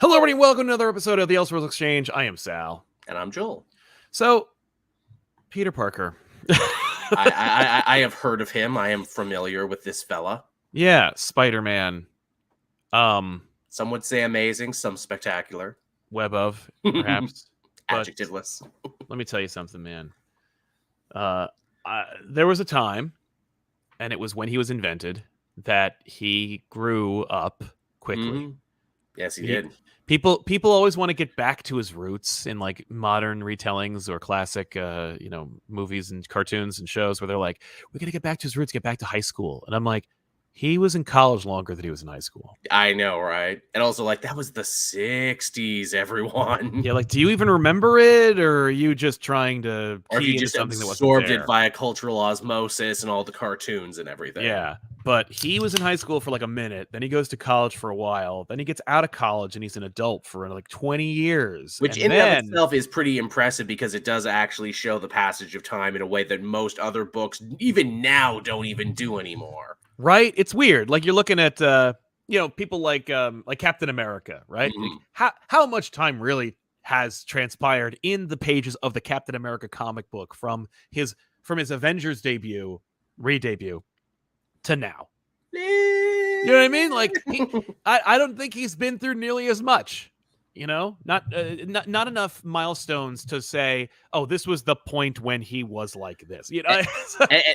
Hello, everybody. Welcome to another episode of the Elseworlds Exchange. I am Sal. And I'm Joel. So, Peter Parker. I have heard of him. I am familiar with this fella. Yeah, Spider-Man. Some would say amazing, some spectacular. Web of, perhaps. Adjectiveless. Let me tell you something, man. There was a time, and it was when he was invented, that he grew up quickly. Mm-hmm. Yes, he did. People always want to get back to his roots in like modern retellings or classic, movies and cartoons and shows where they're like, "We got to get back to his roots, get back to high school." And I'm like, he was in college longer than he was in high school. I know, right? And also, like, that was the 60s, everyone. Yeah, like, do you even remember it, or are you just trying to or if you just something absorbed it via cultural osmosis and all the cartoons and everything? Yeah, but he was in high school for like a minute, then he goes to college for a while, then he gets out of college and he's an adult for like 20 years. Which in and of itself is pretty impressive because it does actually show the passage of time in a way that most other books, even now, don't even do anymore. Right? It's weird. Like you're looking at people like Captain America, right? Mm-hmm. Like, how much time really has transpired in the pages of the Captain America comic book from his Avengers debut, re-debut to now? You know what I mean? Like I don't think he's been through nearly as much. You know, not enough milestones to say, oh, this was the point when he was like this. You know,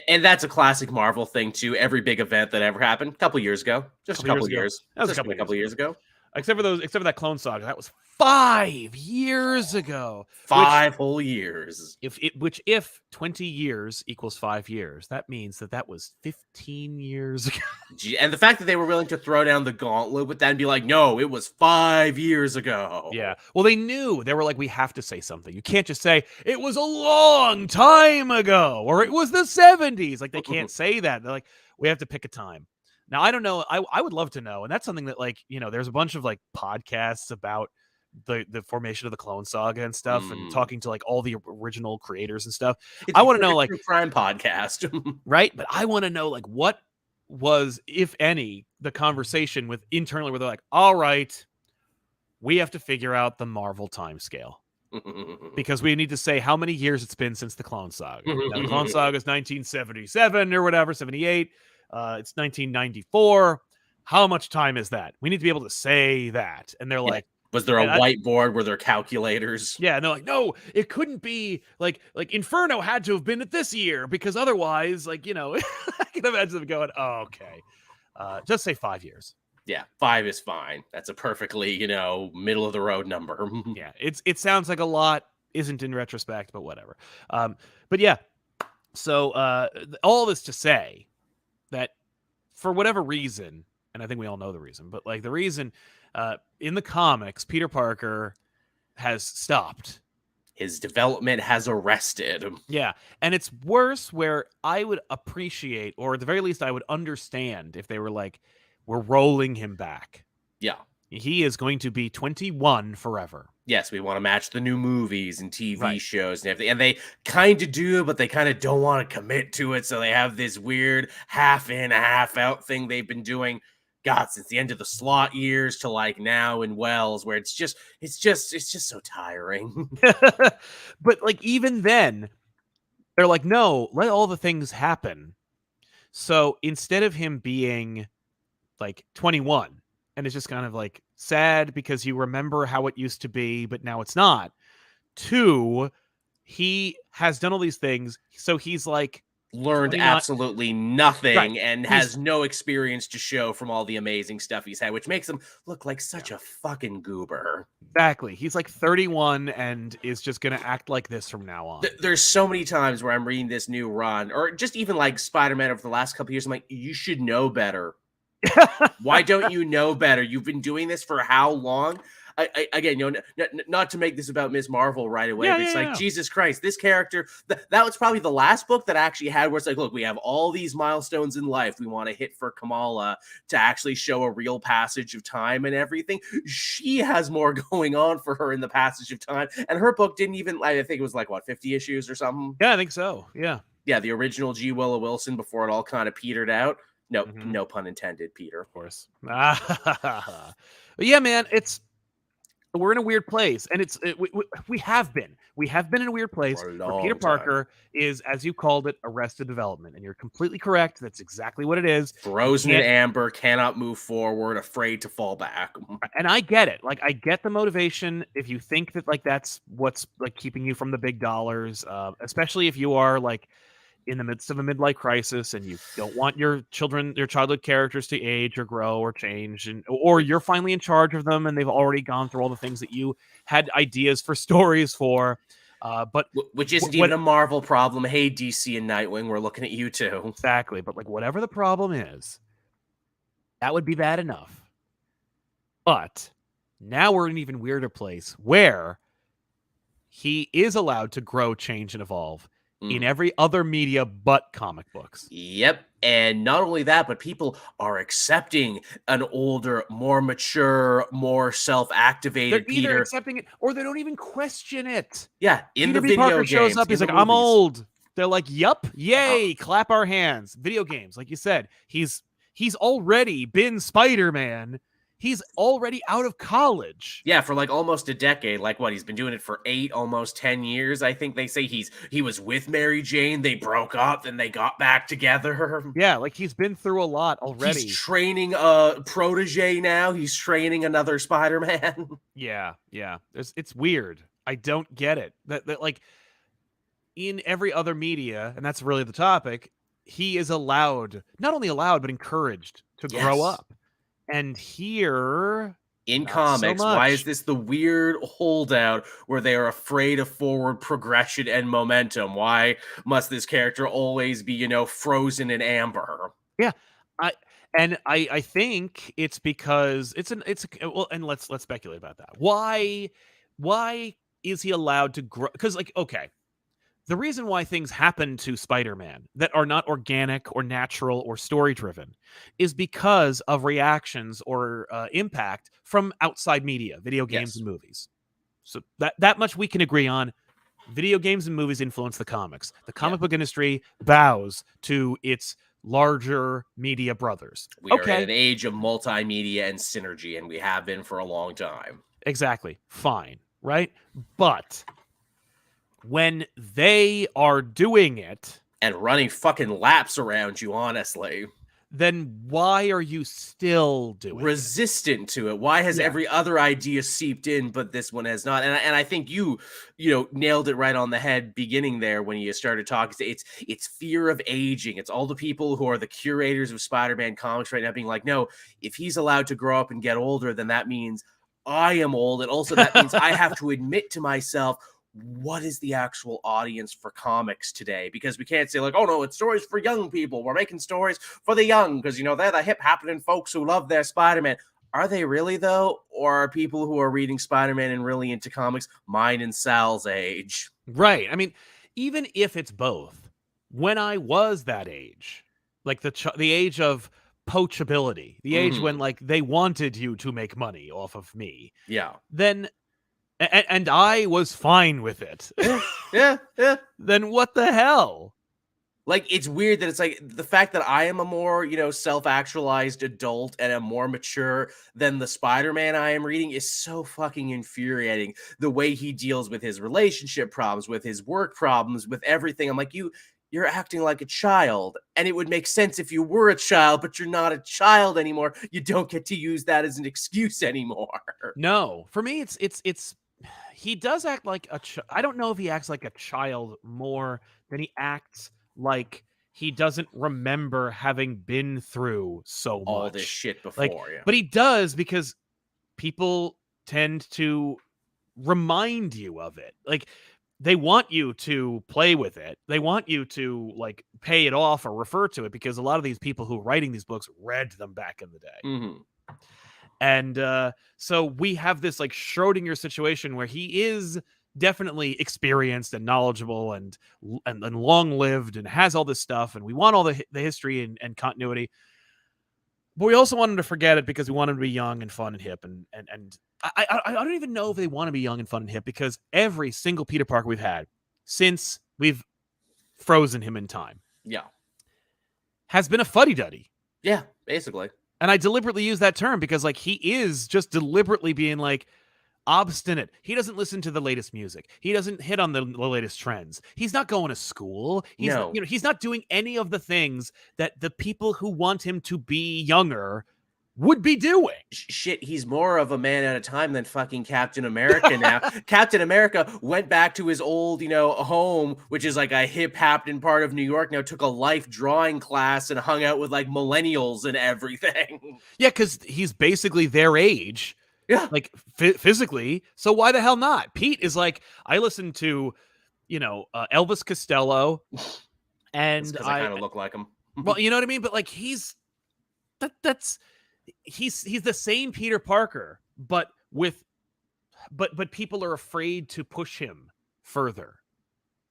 and that's a classic Marvel thing too. Every big event that ever happened, a couple years ago, just a couple years. That was just a couple years ago. Except for that Clone Saga, that was 5 years ago. 5 whole years. If 20 years equals 5 years, that means that was 15 years ago. And the fact that they were willing to throw down the gauntlet with that and be like, no, it was 5 years ago. Yeah. Well, they knew. They were like, we have to say something. You can't just say, it was a long time ago, or it was the 70s. Like, they can't say that. They're like, we have to pick a time. Now, I don't know. I would love to know. And that's something that, like, there's a bunch of, like, podcasts about the formation of the Clone Saga and stuff, and talking to, like, all the original creators and stuff. I want to know, like, crime podcast. Right? But I want to know, like, what was, if any, the conversation with internally where they're like, all right, we have to figure out the Marvel time scale. Because we need to say how many years it's been since the Clone Saga. Now, the Clone Saga is 1977 or whatever, 78. It's 1994. How much time is that? We need to be able to say that. And they're like, was there a whiteboard? Were there calculators? Yeah, and they're like, no, it couldn't be like Inferno had to have been at this year because otherwise, like, I can imagine them going, oh, okay. Just say 5 years. Yeah, 5 is fine. That's a perfectly, middle of the road number. Yeah, it sounds like a lot, isn't in retrospect, but whatever. But yeah, so all this to say that for whatever reason, and I think we all know the reason, but like the reason in the comics, Peter Parker has stopped. His development has arrested. Yeah, and it's worse where I would appreciate, or at the very least I would understand if they were like, we're rolling him back. Yeah. He is going to be 21 forever. Yes, we want to match the new movies and TV shows and everything. And they kind of do, but they kind of don't want to commit to it. So they have this weird half in, half out thing they've been doing, God, since the end of the Slott years to like now in Wells, where it's just so tiring. But like even then, they're like, no, let all the things happen. So instead of him being like 21, and it's just kind of like sad because you remember how it used to be, but now it's not. 2, he has done all these things, so he's like learned absolutely nothing and has no experience to show from all the amazing stuff he's had, which makes him look like such a fucking goober. Exactly. He's like 31 and is just going to act like this from now on. There's so many times where I'm reading this new run, or just even like Spider-Man over the last couple of years, I'm like, you should know better. Why don't you know better? You've been doing this for how long? Again, not to make this about Ms. Marvel right away, but it's like, Jesus Christ, this character, that was probably the last book that actually had where it's like, look, we have all these milestones in life we want to hit for Kamala to actually show a real passage of time and everything. She has more going on for her in the passage of time, and her book didn't even, I think it was like, 50 issues or something? Yeah, I think so, yeah. Yeah, the original G. Willow Wilson before it all kind of petered out. No pun intended, Peter. Of course. But yeah, man, it's we're in a weird place, and we have been in a weird place For a where Peter long Parker is, as you called it, Arrested Development, and you're completely correct. That's exactly what it is. Frozen in amber, cannot move forward, afraid to fall back. And I get it. Like, I get the motivation if you think that like that's what's like keeping you from the big dollars, especially if you are like in the midst of a midlife crisis and you don't want your childhood characters to age or grow or change, or you're finally in charge of them and they've already gone through all the things that you had ideas for stories for. But which isn't even a Marvel problem. Hey, DC and Nightwing, we're looking at you too. Exactly. But like, whatever the problem is, that would be bad enough. But now we're in an even weirder place where he is allowed to grow, change, and evolve in every other media but comic books. Yep. And not only that, but people are accepting an older, more mature, more self-activated They're either Peter. accepting it or they don't even question it. Yeah, in Peter the B. video Parker games, shows up, he's like, I'm old. They're like, yup, yay, clap our hands. Video games, like you said, he's already been Spider-Man. He's already out of college. Yeah, for like almost a decade. Like what? He's been doing it for 8, almost 10 years. I think they say he was with Mary Jane. They broke up, then they got back together. Yeah, like he's been through a lot already. He's training a protege now. He's training another Spider-Man. Yeah. It's weird. I don't get it. That like in every other media, and that's really the topic, he is allowed, not only allowed, but encouraged to grow up. And here in comics, why is this the weird holdout where they are afraid of forward progression and momentum? Why must this character always be, frozen in amber? Yeah. I think it's because well, and let's speculate about that. Why is he allowed to grow? Because like, okay, the reason why things happen to Spider-Man that are not organic or natural or story-driven is because of reactions or impact from outside media, video games and movies. So that much we can agree on. Video games and movies influence the comics. The comic book industry bows to its larger media brothers. We are in an age of multimedia and synergy, and we have been for a long time. Exactly. Fine. Right? But when they are doing it and running fucking laps around you, honestly, then why are you still doing resistant to it? Why has every other idea seeped in, but this one has not? And I think you nailed it right on the head beginning there when you started talking. It's fear of aging. It's all the people who are the curators of Spider-Man comics right now being like, no, if he's allowed to grow up and get older, then that means I am old. And also that means I have to admit to myself, what is the actual audience for comics today? Because we can't say like, oh no, it's stories for young people. We're making stories for the young because, they're the hip happening folks who love their Spider-Man. Are they really though? Or are people who are reading Spider-Man and really into comics mine and Sal's age? Right. I mean, even if it's both, when I was that age, like the age of poachability, the age when like they wanted you to make money off of me. Yeah. Then and I was fine with it. Yeah. Then what the hell? Like, it's weird that it's like the fact that I am a more, self-actualized adult and am more mature than the Spider-Man I am reading is so fucking infuriating. The way he deals with his relationship problems, with his work problems, with everything. I'm like, you're acting like a child. And it would make sense if you were a child, but you're not a child anymore. You don't get to use that as an excuse anymore. No, for me, it's he does act like I don't know if he acts like a child more than he acts like he doesn't remember having been through so much. All this shit before, But he does because people tend to remind you of it. Like, they want you to play with it. They want you to like pay it off or refer to it because a lot of these people who are writing these books read them back in the day. And so we have this like Schrodinger situation where he is definitely experienced and knowledgeable and long lived and has all this stuff. And we want all the history and continuity. But we also want him to forget it because we want him to be young and fun and hip. And I don't even know if they want to be young and fun and hip because every single Peter Parker we've had since we've frozen him in time has been a fuddy-duddy. Yeah, basically. And I deliberately use that term because like he is just deliberately being like, obstinate. He doesn't listen to the latest music. He doesn't hit on the latest trends. He's not going to school. He's No. he's not doing any of the things that the people who want him to be younger would be doing. Shit, he's more of a man at a time than fucking Captain America now. Captain America went back to his old, home, which is like a hip happening part of New York now, took a life drawing class and hung out with like millennials and everything. Yeah, because he's basically their age. Yeah. Like physically. So why the hell not? Pete is like, I listen to, Elvis Costello, and I kind of look like him. Well, you know what I mean? But like he's the same Peter Parker, but people are afraid to push him further.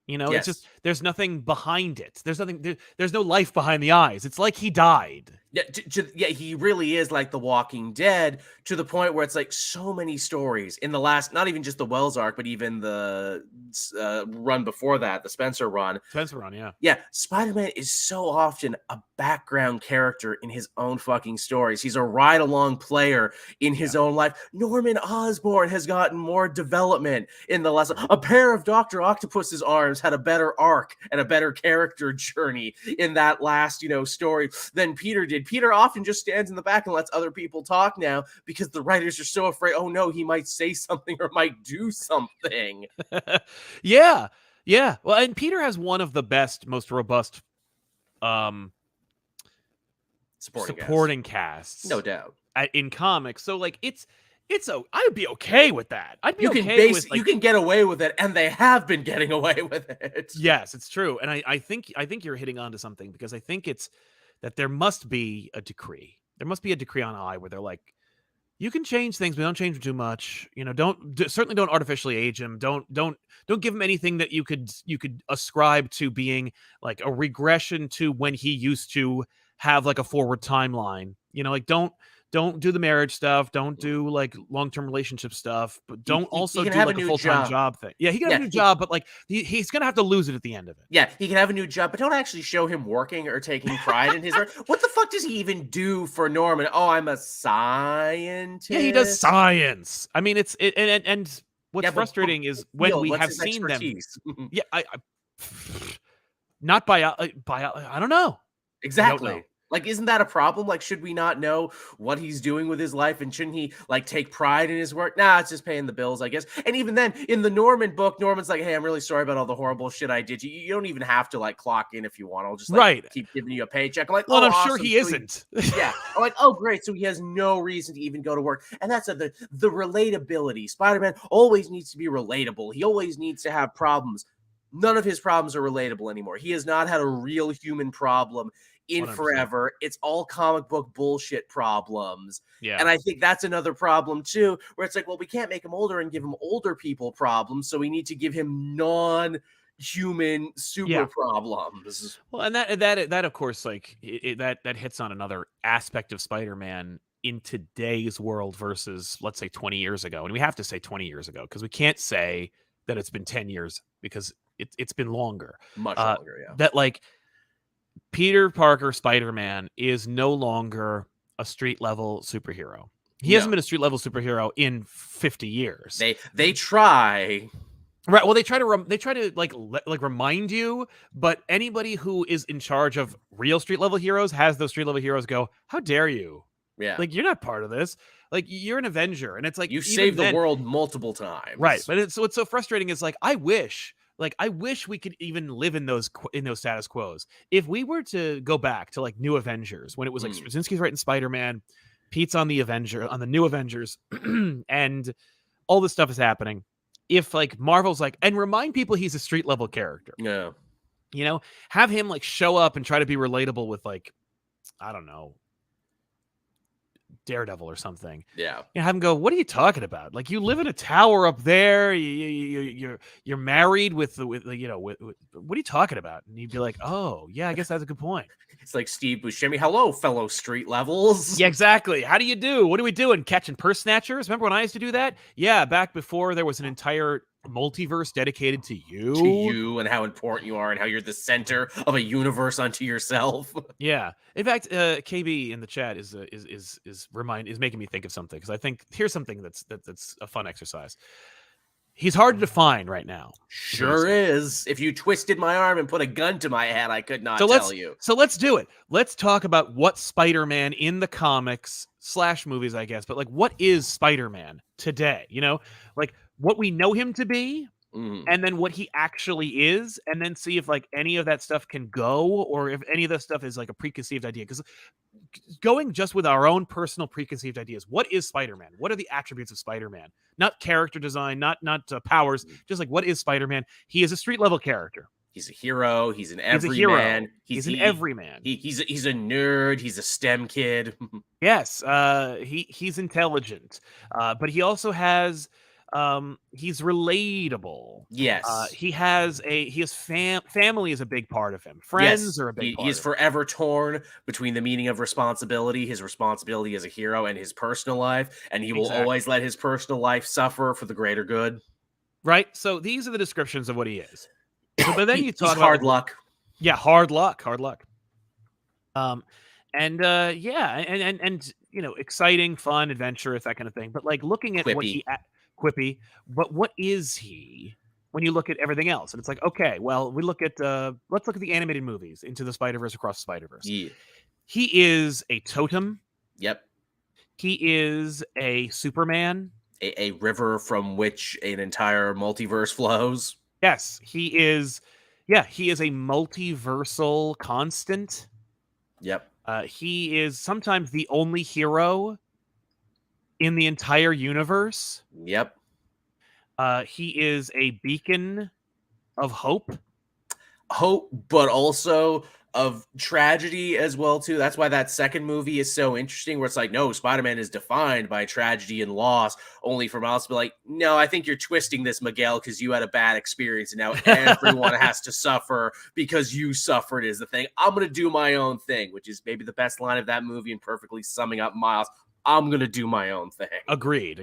Yes. It's just there's nothing behind it. There's no life behind the eyes. It's like he died. Yeah, he really is like The Walking Dead, to the point where it's like so many stories in the last, not even just the Wells arc, but even the run before that, the Spencer run. Yeah. Yeah, Spider-Man is so often a background character in his own fucking stories. He's a ride-along player in his own life. Norman Osborn has gotten more development in the last. A pair of Dr. Octopus's arms had a better arc and a better character journey in that last, story than Peter did. Peter often just stands in the back and lets other people talk now because the writers are so afraid, oh no, he might say something or might do something. Yeah. Well, and Peter has one of the best, most robust supporting casts. No doubt. In comics. So like I would be okay with that. I'd be you can get away with it, and they have been getting away with it. Yes, it's true. And I think you're hitting on to something, because I think it's that there must be a decree. There must be a decree on high where they're like, you can change things, but don't change them too much. Certainly don't artificially age him. Don't give him anything that you could ascribe to being like a regression to when he used to have like a forward timeline. Like don't do the marriage stuff. Don't do like long-term relationship stuff, but don't also do like a full-time job thing. Yeah, he can have a new job, but like he's going to have to lose it at the end of it. Yeah, he can have a new job, but don't actually show him working or taking pride in his work. What the fuck does he even do for Norman? Oh, I'm a scientist. Yeah, he does science. I mean, and what's frustrating is when we have seen expertise? Them. Yeah, not by I don't know. Exactly. I don't know. Like, isn't that a problem? Like, should we not know what he's doing with his life? And shouldn't he, like, take pride in his work? Nah, it's just paying the bills, I guess. And even then, in the Norman book, Norman's like, hey, I'm really sorry about all the horrible shit I did. You don't even have to, like, clock in if you want. I'll just, like, keep giving you a paycheck. I'm like, well, oh, I'm awesome. sure he isn't. Yeah. I'm like, oh, great. So he has no reason to even go to work. And that's the relatability. Spider-Man always needs to be relatable. He always needs to have problems. None of his problems are relatable anymore. He has not had a real human problem in 100%. Forever. It's all comic book bullshit problems. Yeah. And I think that's another problem too, where it's like, well, we can't make him older and give him older people problems, so we need to give him non-human super problems. Well, and that of course, like that hits on another aspect of Spider-Man in today's world versus, let's say, 20 years ago. And we have to say 20 years ago because we can't say that it's been 10 years because it's been longer. Much longer, yeah. That like Peter Parker Spider-Man is no longer a street level superhero. He hasn't been a street level superhero in 50 years. They try. Right. Well, they try to like remind you, but anybody who is in charge of real street level heroes has those street level heroes go, how dare you? Yeah. Like, you're not part of this. Like, you're an Avenger. And it's like, you saved the world multiple times. Right. But what's so frustrating is like, I wish we could even live in those status quos. If we were to go back to like New Avengers, when it was like Straczynski's writing Spider-Man, Pete's on the New Avengers, and all this stuff is happening. If like Marvel's like, and remind people he's a street level character. Yeah. Have him like show up and try to be relatable with like, I don't know, Daredevil or something. Yeah. Have him go, what are you talking about? Like, you live in a tower up there. You're married with what are you talking about? And he'd be like, oh yeah, I guess that's a good point. It's like Steve Buscemi. Hello, fellow street levels. Yeah, exactly. How do you do? What are we doing? Catching purse snatchers? Remember when I used to do that? Yeah, back before there was an entire multiverse dedicated to you and how important you are and how you're the center of a universe unto yourself. Yeah. In fact, KB in the chat is making me think of something, because I think here's something that's a fun exercise. He's hard to define right now. Sure is. If you twisted my arm and put a gun to my head, I could not tell you. So let's do it. Let's talk about what Spider-Man in the comics / movies, I guess. But like, what is Spider-Man today? You know, like what we know him to be, and then what he actually is, and then see if like any of that stuff can go, or if any of that stuff is like a preconceived idea. Because going just with our own personal preconceived ideas, what is Spider-Man? What are the attributes of Spider-Man? Not character design, not powers, just like, what is Spider-Man? He is a street level character. He's a hero. He's an everyman. He's an everyman. He's a nerd. He's a STEM kid. Yes, he's intelligent, but he also has he's relatable. Yes, he has family is a big part of him. Friends are a big part. He is forever torn between the meaning of responsibility, his responsibility as a hero, and his personal life, and he will always let his personal life suffer for the greater good. Right. So these are the descriptions of what he is. So, but then you talk about hard luck. Yeah, hard luck. And you know, exciting, fun, adventurous, that kind of thing. But like looking at quippy, but what is he when you look at everything else? And it's like, okay, well, we look at let's look at the animated movies, Into the Spider-Verse, Across the Spider-Verse. Yeah. He is a totem. Yep. He is a Superman. A river from which an entire multiverse flows. Yes, he is. Yeah, he is a multiversal constant. Yep. He is sometimes the only hero in the entire universe. Yep. He is a beacon of hope. Hope, but also of tragedy as well, too. That's why that second movie is so interesting, where it's like, no, Spider-Man is defined by tragedy and loss, only for Miles to be like, no, I think you're twisting this, Miguel, because you had a bad experience, and now everyone has to suffer because you suffered is the thing. I'm going to do my own thing, which is maybe the best line of that movie and perfectly summing up Miles. I'm going to do my own thing. Agreed.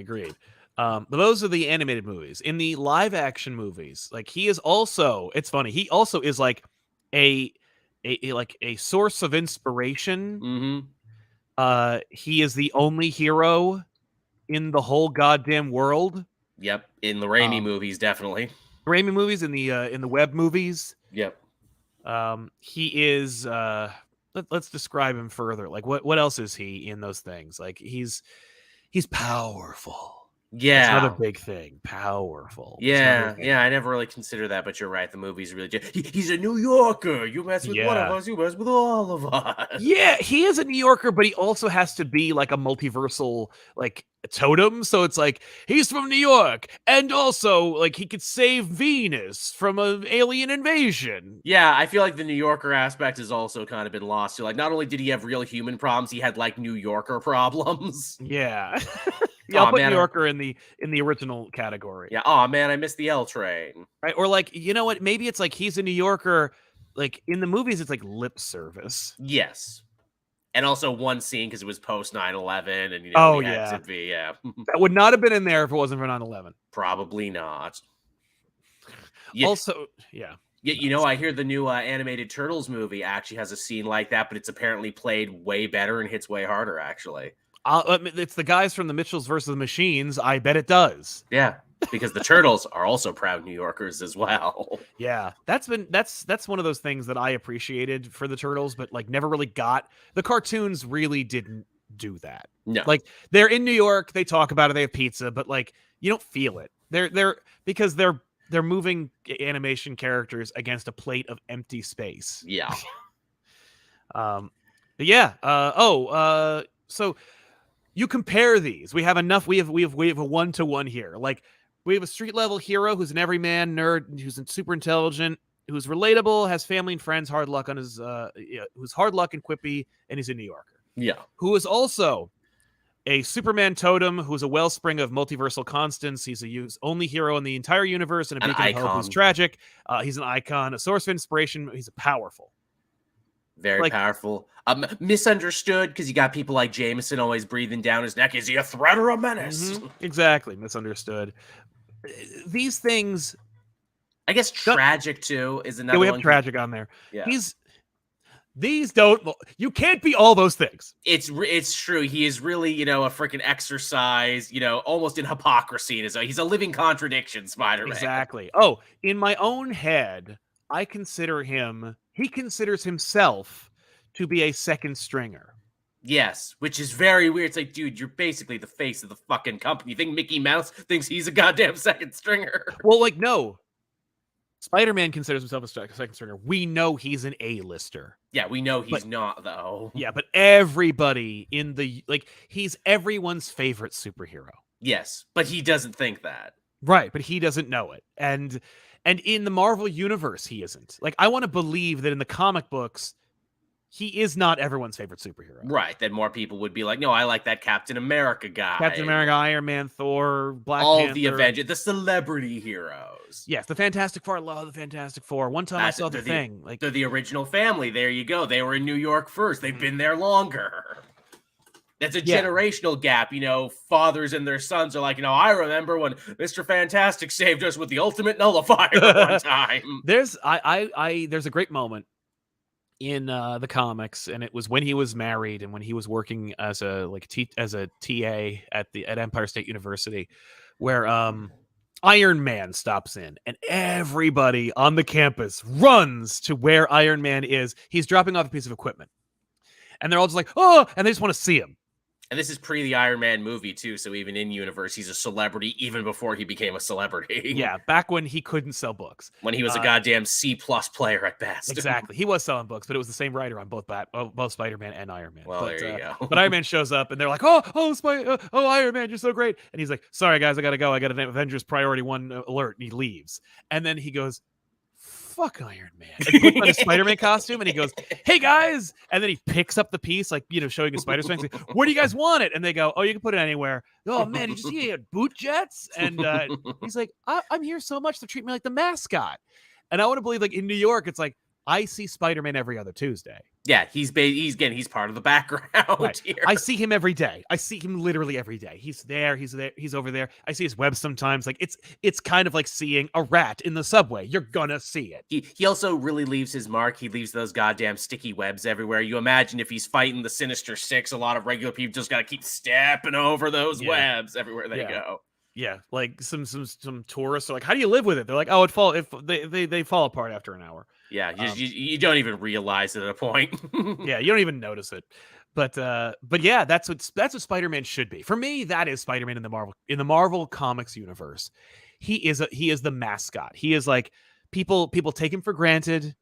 But those are the animated movies. In the live action movies, like he is also, it's funny, he also is like a source of inspiration. He is the only hero in the whole goddamn world. Yep, in the Raimi movies, definitely. Raimi movies, in the web movies. Yep. He is. Let's describe him further. Like, what else is he in those things? Like, he's powerful. Yeah, that's another big thing. Powerful. Yeah. I never really considered that, but you're right. The movie's really he's a New Yorker. You mess with one of us, you mess with all of us. Yeah, he is a New Yorker, but he also has to be like a multiversal like totem. So it's like he's from New York, and also like he could save Venus from an alien invasion. Yeah, I feel like the New Yorker aspect has also kind of been lost. So like, not only did he have real human problems, he had like New Yorker problems. Yeah. Yeah, I'll put New Yorker in the original category. Yeah. Oh man, I missed the L train. Right, or like, you know what? Maybe it's like he's a New Yorker. Like in the movies, it's like lip service. Yes, and also one scene because it was post 9/11, and you know, had to be, that would not have been in there if it wasn't for 9/11. Probably not. Also, yeah. Yeah, you know, I hear the new animated Turtles movie actually has a scene like that, but it's apparently played way better and hits way harder. Actually. It's the guys from the Mitchells versus the Machines. I bet it does. Yeah, because the Turtles are also proud New Yorkers as well. Yeah, that's one of those things that I appreciated for the Turtles, but like never really got. The cartoons really didn't do that. No, like they're in New York, they talk about it, they have pizza, but like you don't feel it. Because they're moving animation characters against a plate of empty space. Yeah. So. You compare these. We have enough. We have a 1-to-1 here. Like we have a street level hero who's an everyman nerd, who's super intelligent, who's relatable, has family and friends, hard luck on his, who's hard luck and quippy, and he's a New Yorker. Yeah. Who is also a Superman totem, who's a wellspring of multiversal constants. He's a only hero in the entire universe, and a beacon of hope. He's tragic. He's an icon, a source of inspiration. He's powerful. Very powerful. Misunderstood because you got people like Jameson always breathing down his neck. Is he a threat or a menace? Exactly. Misunderstood. these things. I guess tragic too is another we have one. Tragic on there. Yeah. These don't. You can't be all those things. It's true. He is really, a freaking exercise, almost in hypocrisy. He's a living contradiction, Spider-Man. Exactly. Oh, in my own head, he considers himself to be a second stringer. Yes, which is very weird. It's like, dude, you're basically the face of the fucking company. You think Mickey Mouse thinks he's a goddamn second stringer? Well, like, no. Spider-Man considers himself a second stringer. We know he's an A-lister. Yeah, we know he's not, though. Yeah, but everybody he's everyone's favorite superhero. Yes, but he doesn't think that. Right, but he doesn't know it. And in the Marvel universe, he isn't. Like, I want to believe that in the comic books, he is not everyone's favorite superhero. Right, then more people would be like, no, I like that Captain America guy. Captain America, Iron Man, Thor, Black Panther. All the Avengers, the celebrity heroes. Yes, the Fantastic Four. I love the Fantastic Four. One time I saw the Thing. They're the original family. There you go. They were in New York first. They've been there longer. That's a generational gap. Fathers and their sons are like, I remember when Mr. Fantastic saved us with the ultimate nullifier one time. There's a great moment in the comics, and it was when he was married and when he was working as a TA at Empire State University, where Iron Man stops in and everybody on the campus runs to where Iron Man is. He's dropping off a piece of equipment, and they're all just like, oh, and they just want to see him. And this is pre the Iron Man movie, too. So even in universe, he's a celebrity even before he became a celebrity. Yeah, back when he couldn't sell books. When he was a goddamn C+ player at best. Exactly. He was selling books, but it was the same writer on both Spider-Man and Iron Man. Well, there you go. But Iron Man shows up, and they're like, oh, Iron Man, you're so great. And he's like, sorry, guys, I got to go. I got an Avengers Priority 1 alert. And he leaves. And then he goes, fuck Iron Man. And he puts on a Spider-Man costume and he goes, hey guys. And then he picks up the piece, showing his spider strength. Like, where do you guys want it? And they go, oh, you can put it anywhere. Oh man, did you see he had boot jets? And he's like, I'm here so much to treat me like the mascot. And I want to believe, like, in New York, it's like, I see Spider-Man every other Tuesday. Yeah, he's part of the background here. I see him every day. I see him literally every day. He's there. He's over there. I see his web sometimes. Like, it's kind of like seeing a rat in the subway. You're gonna see it. He also really leaves his mark. He leaves those goddamn sticky webs everywhere. You imagine if he's fighting the Sinister Six, a lot of regular people just gotta keep stepping over those webs everywhere they go. Yeah, like some tourists are like, "How do you live with it?" They're like, "Oh, they fall apart after an hour." Yeah, you don't even realize it at a point. Yeah, you don't even notice it. But yeah, that's what Spider-Man should be. For me, that is Spider-Man in the Marvel Comics universe. He is the mascot. He is like, people take him for granted.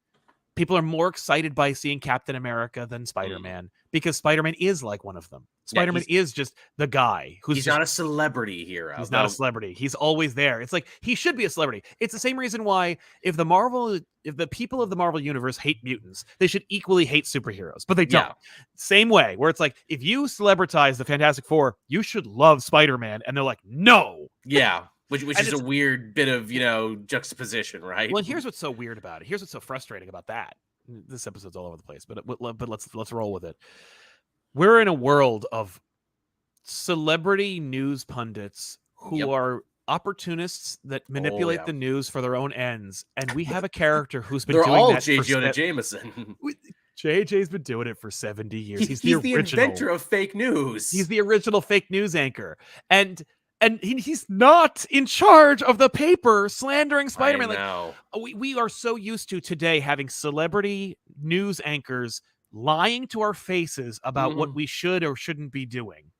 People are more excited by seeing Captain America than Spider-Man because Spider-Man is like one of them. Spider-Man is just the guy he's not a celebrity hero. He's not a celebrity. He's always there. It's like, he should be a celebrity. It's the same reason why if the people of the Marvel universe hate mutants, they should equally hate superheroes, but they don't. Yeah. Same way, where it's like, if you celebritize the Fantastic Four, you should love Spider-Man, and they're like, no. Yeah. Which is a weird bit of, juxtaposition, right? Well, and here's what's so weird about it. Here's what's so frustrating about that. This episode's all over the place, but let's roll with it. We're in a world of celebrity news pundits who are opportunists that manipulate the news for their own ends, and we have a character who's been doing that. J. Jonah Jameson. JJ's been doing it for 70 years. He's the inventor of fake news. He's the original fake news anchor, and he's not in charge of the paper slandering Spider-Man. Like, we are so used to today having celebrity news anchors lying to our faces about what we should or shouldn't be doing.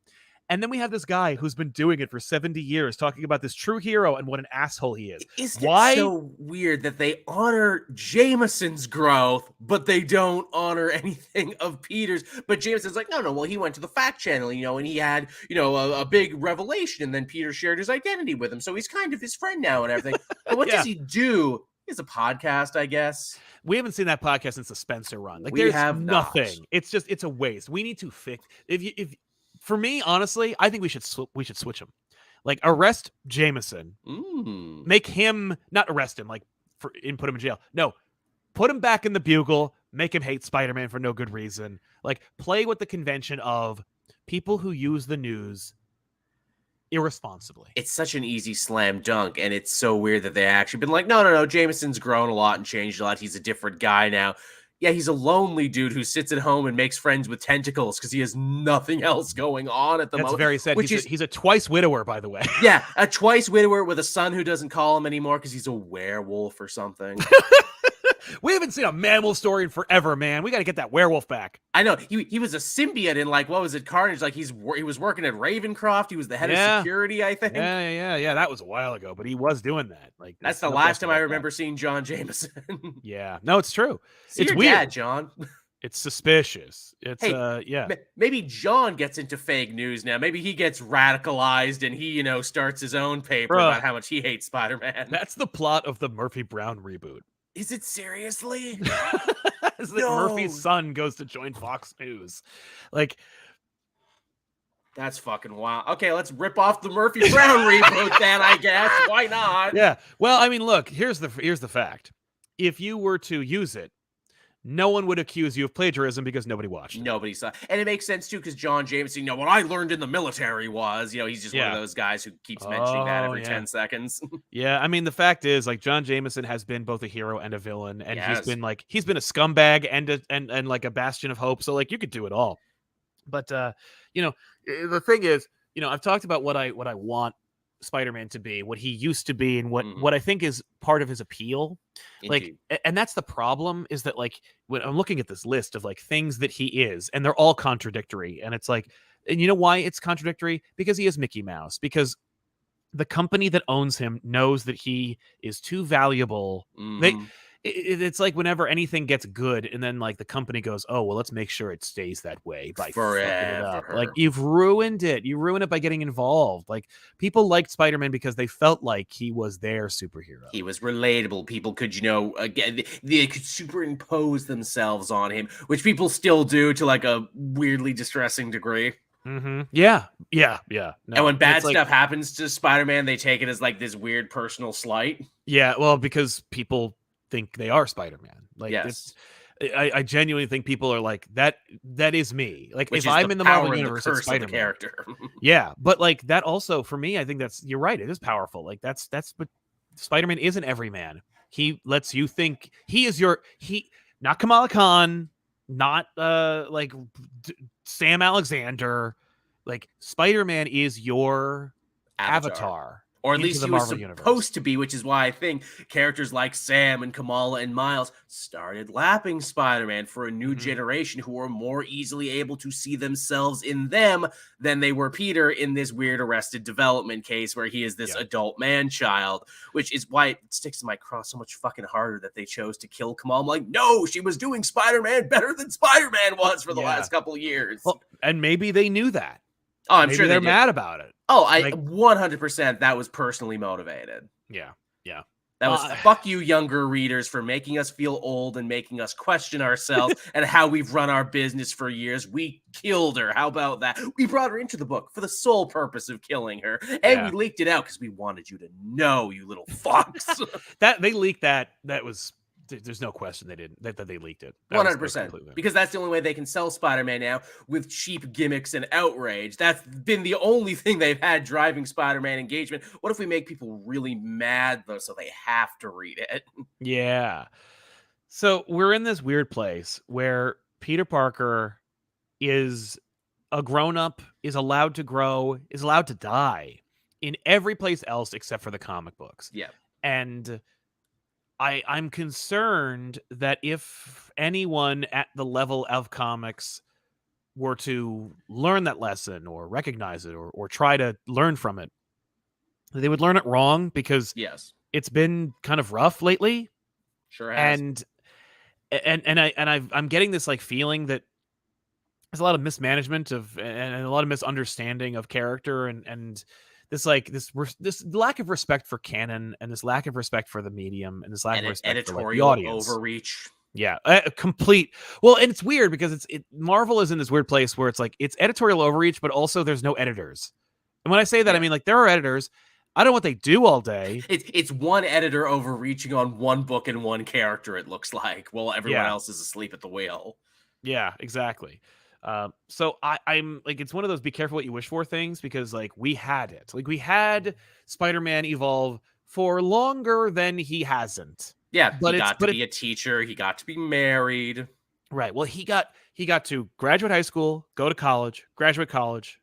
And then we have this guy who's been doing it for 70 years, talking about this true hero and what an asshole he is. Isn't it so weird that they honor Jameson's growth, but they don't honor anything of Peter's? But Jameson's like, no, well, he went to the fact channel, and he had, a big revelation, and then Peter shared his identity with him. So he's kind of his friend now and everything. And what does he do? He has a podcast, I guess. We haven't seen that podcast since the Spencer run. Like, there's nothing. It's a waste. We need to fix. For me, honestly, I think we should switch him. Like, arrest Jameson, make him, not arrest him, put him in jail. No, put him back in the Bugle, make him hate Spider-Man for no good reason. Like, play with the convention of people who use the news irresponsibly. It's such an easy slam dunk, and it's so weird that they actually been like, no, Jameson's grown a lot and changed a lot. He's a different guy now. Yeah, he's a lonely dude who sits at home and makes friends with tentacles because he has nothing else going on at the moment. That's very sad. Which he's a twice widower, by the way. Yeah, a twice widower with a son who doesn't call him anymore because he's a werewolf or something. We haven't seen a man-wolf story in forever, man. We got to get that werewolf back. I know. He was a symbiote in, like, what was it, Carnage? Like, he was working at Ravencroft. He was the head of security, I think. Yeah. That was a while ago, but he was doing that. Like, that's the last time I remember seeing John Jameson. Yeah. No, it's true. See it's your weird. dad, John. It's suspicious. It's yeah. Maybe John gets into fake news now. Maybe he gets radicalized and he, starts his own paper about how much he hates Spider-Man. That's the plot of the Murphy Brown reboot. Is it seriously? Is that Murphy's son goes to join Fox News? Like, that's fucking wild. Okay, let's rip off the Murphy Brown reboot then, I guess. Why not? Yeah. Well, I mean, look, here's the fact. If you were to use it, no one would accuse you of plagiarism because nobody watched it. Nobody saw. And it makes sense, too, because John Jameson, what I learned in the military was, he's just one of those guys who keeps mentioning that every 10 seconds. Yeah, I mean, the fact is, like, John Jameson has been both a hero and a villain, and he's been a scumbag and like a bastion of hope, so, like, you could do it all. But, the thing is, I've talked about what I want Spider-Man to be, what he used to be, and what I think is part of his appeal. Indeed. Like, and that's the problem, is that, like, when I'm looking at this list of, like, things that he is, and they're all contradictory, and it's like, and you know why it's contradictory? Because he is Mickey Mouse, because the company that owns him knows that he is too valuable. It's like whenever anything gets good, and then, like, the company goes, oh, well, let's make sure it stays that way by fucking it up. Like, you've ruined it. You ruin it by getting involved. Like, people liked Spider-Man because they felt like he was their superhero. He was relatable. People could, again, they could superimpose themselves on him, which people still do to, like, a weirdly distressing degree. Yeah. No, and when bad stuff happens to Spider-Man, they take it as, like, this weird personal slight. Yeah, well, because people think they are Spider-Man. Like, yes. I genuinely think people are like, that is me. Like, if I'm in the Marvel universe, it's Spider-Man character. Yeah, but, like, that also, for me, I think you're right. It is powerful. Like, that's what Spider-Man is an everyman. He lets you think he is not Kamala Khan, not Sam Alexander. Like, Spider-Man is your avatar. Or at least he was supposed to be, which is why I think characters like Sam and Kamala and Miles started lapping Spider-Man for a new generation who were more easily able to see themselves in them than they were Peter in this weird Arrested Development case where he is this adult man-child, which is why it sticks to my cross so much fucking harder that they chose to kill Kamala. I'm like, no, she was doing Spider-Man better than Spider-Man was for the last couple of years. Well, and maybe they knew that. Oh, I'm sure they're mad about it. Oh, 100% that was personally motivated. Yeah. That was fuck you, younger readers, for making us feel old and making us question ourselves and how we've run our business for years. We killed her. How about that? We brought her into the book for the sole purpose of killing her, and we leaked it out because we wanted you to know, you little fucks. That they leaked that was. There's no question they didn't that they leaked it. 100%, because that's the only way they can sell Spider-Man now, with cheap gimmicks and outrage. That's been the only thing they've had driving Spider-Man engagement. What if we make people really mad though, so they have to read it? Yeah. So we're in this weird place where Peter Parker is a grown-up, is allowed to grow, is allowed to die in every place else except for the comic books. Yeah. And I'm concerned that if anyone at the level of comics were to learn that lesson or recognize it or try to learn from it, they would learn it wrong, because it's been kind of rough lately. Sure has. And I'm getting this, like, feeling that there's a lot of mismanagement and a lot of misunderstanding of character and this lack of respect for canon, and this lack of respect for the medium, and this lack of respect for, like, the audience. Overreach. Yeah, complete. Well, and it's weird because Marvel is in this weird place where it's like it's editorial overreach, but also there's no editors. And when I say that, I mean, like, there are editors. I don't know what they do all day. It's one editor overreaching on one book and one character, it looks like, while everyone else is asleep at the wheel. Yeah, exactly. So I'm like, it's one of those be careful what you wish for things, because like we had it. Like we had Spider-Man evolve for longer than he hasn't. Yeah, he But it's got to be a teacher. He got to be married. right. Well, he got to graduate high school, go to college, graduate college,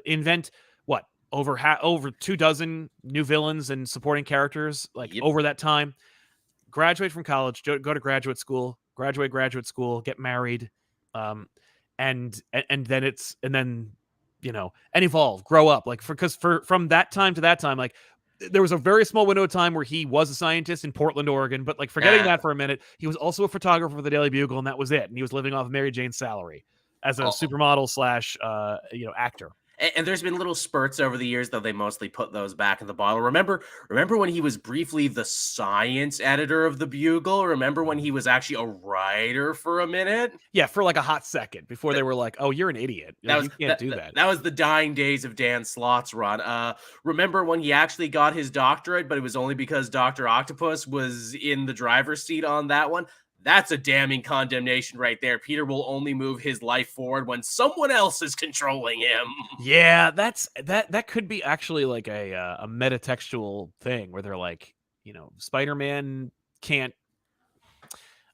invent what over 2 dozen new villains and supporting characters like Yep. over that time. Graduate from college, go to graduate school, graduate school, get married, and then and evolve, grow up, like because from that time to that time, like there was a very small window of time where he was a scientist in Portland, Oregon, but like forgetting that for a minute, he was also a photographer for the Daily Bugle, and that was it. And he was living off of Mary Jane's salary as a supermodel slash actor. And there's been little spurts over the years, though they mostly put those back in the bottle. Remember when he was briefly the science editor of the Bugle? Remember when he was actually a writer for a minute? Yeah, for like a hot second before they were like, "Oh, you're an idiot. You can't do that." That was the dying days of Dan Slott's run. Remember when he actually got his doctorate, but it was only because Dr. Octopus was in the driver's seat on that one? That's a damning condemnation right there. Peter will only move his life forward when someone else is controlling him. Yeah, that could be actually like a metatextual thing where they're like, Spider-Man can't.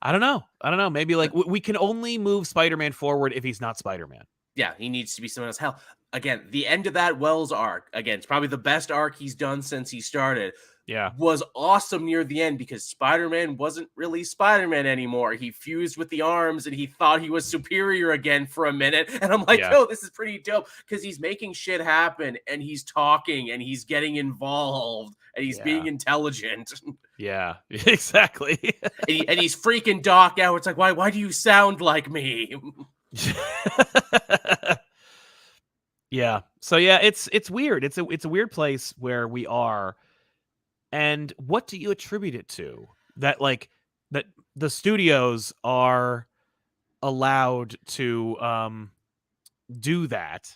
I don't know. Maybe like we can only move Spider-Man forward if he's not Spider-Man. Yeah, he needs to be someone else. Hell, again, the end of that Wells arc, again, it's probably the best arc he's done since he started. Yeah. Was awesome near the end because Spider-Man wasn't really Spider-Man anymore. He fused with the arms and he thought he was superior again for a minute. And I'm like, oh, this is pretty dope because he's making shit happen and he's talking and he's getting involved and he's being intelligent. Yeah, exactly. and he's freaking Doc out. It's like, why do you sound like me? Yeah. So yeah, it's weird. It's a weird place where we are. And what do you attribute it to? That the studios are allowed to do that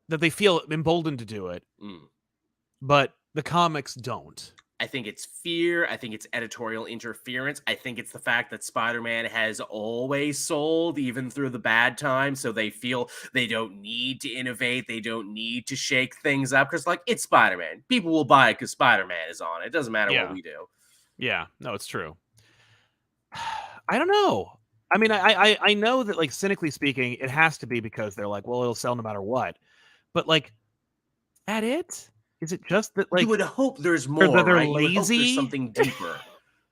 they feel emboldened to do it, but the comics don't. I think it's fear. I think it's editorial interference. I think it's the fact that Spider-Man has always sold, even through the bad times. So they feel they don't need to innovate. They don't need to shake things up because, like, it's Spider-Man. People will buy it because Spider-Man is on it. It doesn't matter what we do. Yeah, no, it's true. I don't know. I mean, I know that, like, cynically speaking, it has to be because they're like, well, it'll sell no matter what. But, like, at it? Is it just that, like, you would hope there's more, that they're right? lazy? You would hope there's something deeper.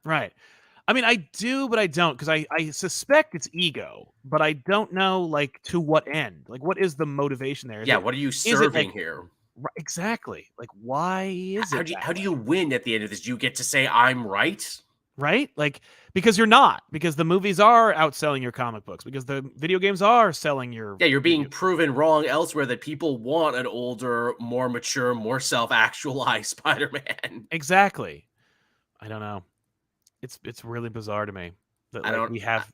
Right. I mean, I do, but I don't, because I suspect it's ego, but I don't know, like, to what end. Like, what is the motivation there? What are you serving here? Exactly. Like, why is it? How do you win at the end of this? Do you get to say I'm right? Right? Like, because you're not. Because the movies are outselling your comic books. Because the video games are selling your... Yeah, you're being proven wrong elsewhere that people want an older, more mature, more self-actualized Spider-Man. Exactly. I don't know. It's really bizarre to me that, like, we have...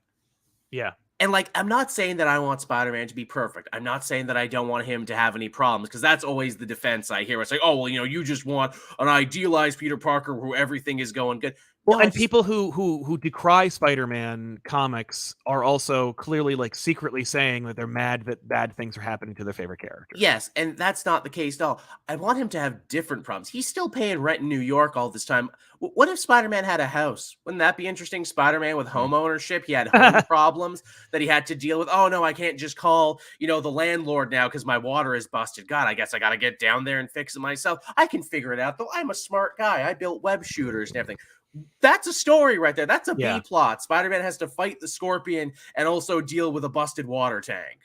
Yeah. And, like, I'm not saying that I want Spider-Man to be perfect. I'm not saying that I don't want him to have any problems, because that's always the defense I hear. It's like, oh, well, you just want an idealized Peter Parker where everything is going good. Well, and people who decry Spider-Man comics are also clearly, like, secretly saying that they're mad that bad things are happening to their favorite character. Yes, and that's not the case at all. I want him to have different problems. He's still paying rent in New York all this time. What if Spider-Man had a house? Wouldn't that be interesting? Spider-Man with home ownership. He had home problems that he had to deal with. Oh, no, I can't just call, the landlord now because my water is busted. God, I guess I got to get down there and fix it myself. I can figure it out, though. I'm a smart guy. I built web shooters and everything. That's a story right there. That's a B plot. Spider-Man has to fight the Scorpion and also deal with a busted water tank.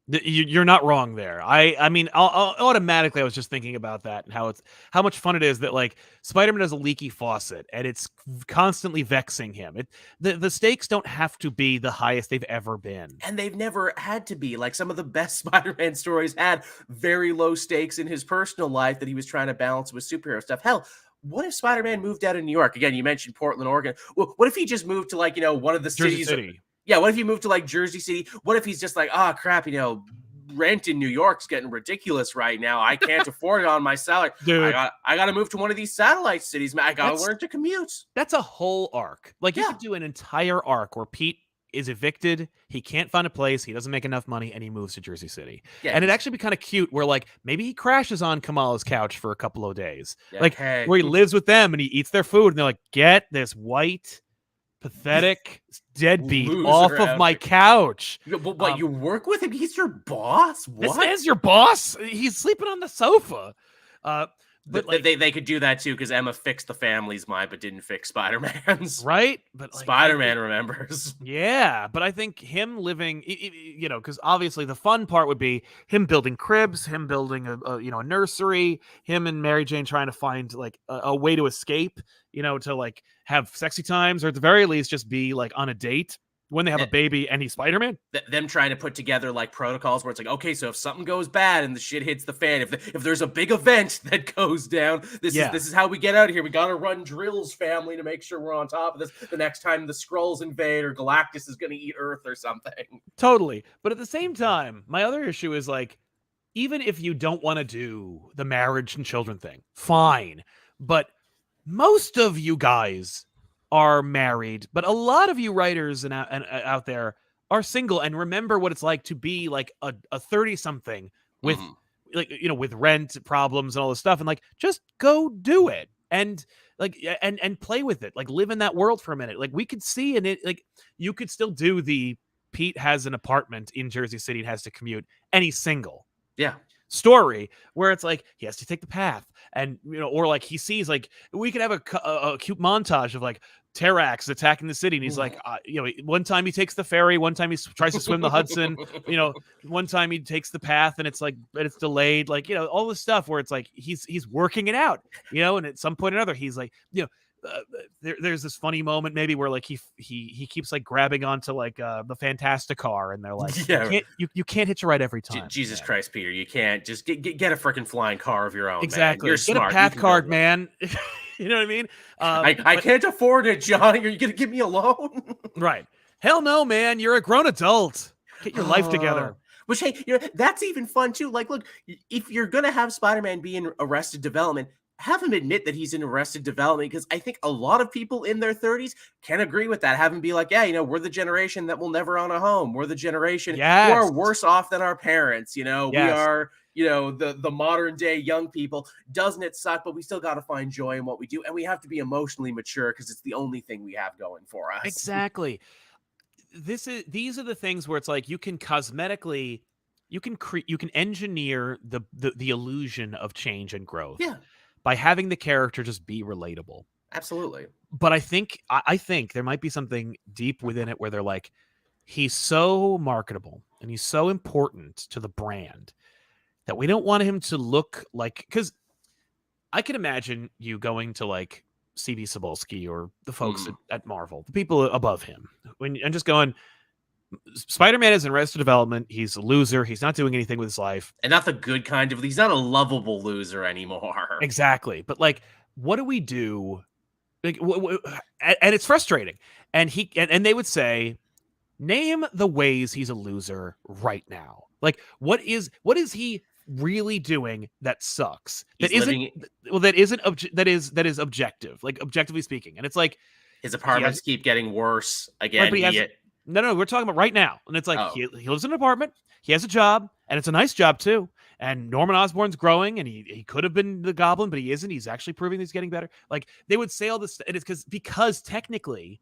You're not wrong there. I mean, automatically I was just thinking about that and how much fun it is that, like, Spider-Man has a leaky faucet and it's constantly vexing him. The stakes don't have to be the highest they've ever been, and they've never had to be. Like, some of the best Spider-Man stories had very low stakes in his personal life that he was trying to balance with superhero stuff. Hell, what if Spider-Man moved out of New York? Again, you mentioned Portland, Oregon. What if he just moved to, like, one of the Jersey cities? City. Yeah, what if he moved to, like, Jersey City? What if he's just like, oh, crap, rent in New York's getting ridiculous right now. I can't afford it on my salary. Dude, I got to move to one of these satellite cities, man. I got to learn to commute. That's a whole arc. Like, you could do an entire arc where Pete is evicted. He can't find a place. He doesn't make enough money, and he moves to Jersey City. Yeah, And it'd actually be kind of cute where, like, maybe he crashes on Kamala's couch for a couple of days. Yeah, like, hey. where he lives with them and he eats their food, and they're like, get this white, pathetic deadbeat Loser off of out my here. couch. What, you work with him? He's your boss? What? This is your boss? He's sleeping on the sofa. But like, they could do that too, because Emma fixed the family's mind but didn't fix Spider-Man's. right? But like, Spider-Man remembers. Yeah, but I think him living, you know, because obviously the fun part would be him building cribs, him building a nursery, him and Mary Jane trying to find like a way to escape, you know, to like have sexy times, or at the very least just be like on a date when they have a baby and he's Spider-Man. Them trying to put together like protocols where it's like, okay, so if something goes bad and the shit hits the fan, if there's a big event that goes down, this is how we get out of here. We got to run Drill's family to make sure we're on top of this. The next time the Skrulls invade or Galactus is going to eat Earth or something. Totally. But at the same time, my other issue is like, even if you don't want to do the marriage and children thing, fine. But most of you guys are married, but a lot of you writers and out there are single and remember what it's like to be like a 30-something with like, you know, with rent problems and all this stuff, and like, just go do it and like and play with it, like live in that world for a minute. Like, we could see, and it, like, you could still do the Pete has an apartment in Jersey City and has to commute and he's single story, where it's like he has to take the path, and you know, or like he sees, like, we could have a cute montage of like Terrax attacking the city, and he's like, you know, one time he takes the ferry, one time he tries to swim the Hudson, you know, one time he takes the path and it's like, but it's delayed, like, you know, all this stuff where it's like he's working it out, you know, and at some point or another he's like, you know, there's this funny moment maybe where like he keeps like grabbing onto like the Fantastic car, and they're like, you can't hitch a ride every time. Jesus Christ, Peter, you can't just get a freaking flying car of your own. Exactly. Man. You're get smart. a path card, man. You know what I mean? I can't afford it, Johnny. Are you gonna give me a loan? Right. Hell no, man. You're a grown adult. Get your life together. Which, hey, you know, that's even fun too. Like, look, if you're gonna have Spider-Man be in Arrested Development, have him admit that he's in Arrested Development, because I think a lot of people in their 30s can agree with that. Have him be like, yeah, you know, we're the generation that will never own a home. We're the generation who are worse off than our parents. You know, we are, you know, the modern day young people. Doesn't it suck? But we still got to find joy in what we do. And we have to be emotionally mature because it's the only thing we have going for us. Exactly. These are the things where it's like you can cosmetically, you can engineer the illusion of change and growth. Yeah. By having the character just be relatable. Absolutely. But I think there might be something deep within it where they're like, he's so marketable and he's so important to the brand that we don't want him to look like, because I can imagine you going to like CB Cebulski or the folks at Marvel, the people above him, and just going, Spider-Man is in Arrested Development. He's a loser. He's not doing anything with his life. And not the good kind of, he's not a lovable loser anymore. Exactly. But like, what do we do? Like, and it's frustrating. And they would say, name the ways he's a loser right now. Like, what is he really doing that sucks? That is objective, like objectively speaking. And it's like, his apartments keep getting worse again. Right, No, we're talking about right now. And it's like, he lives in an apartment, he has a job, and it's a nice job too. And Norman Osborn's growing, and he could have been the Goblin, but he isn't. He's actually proving he's getting better. Like, they would say all this, and it's because technically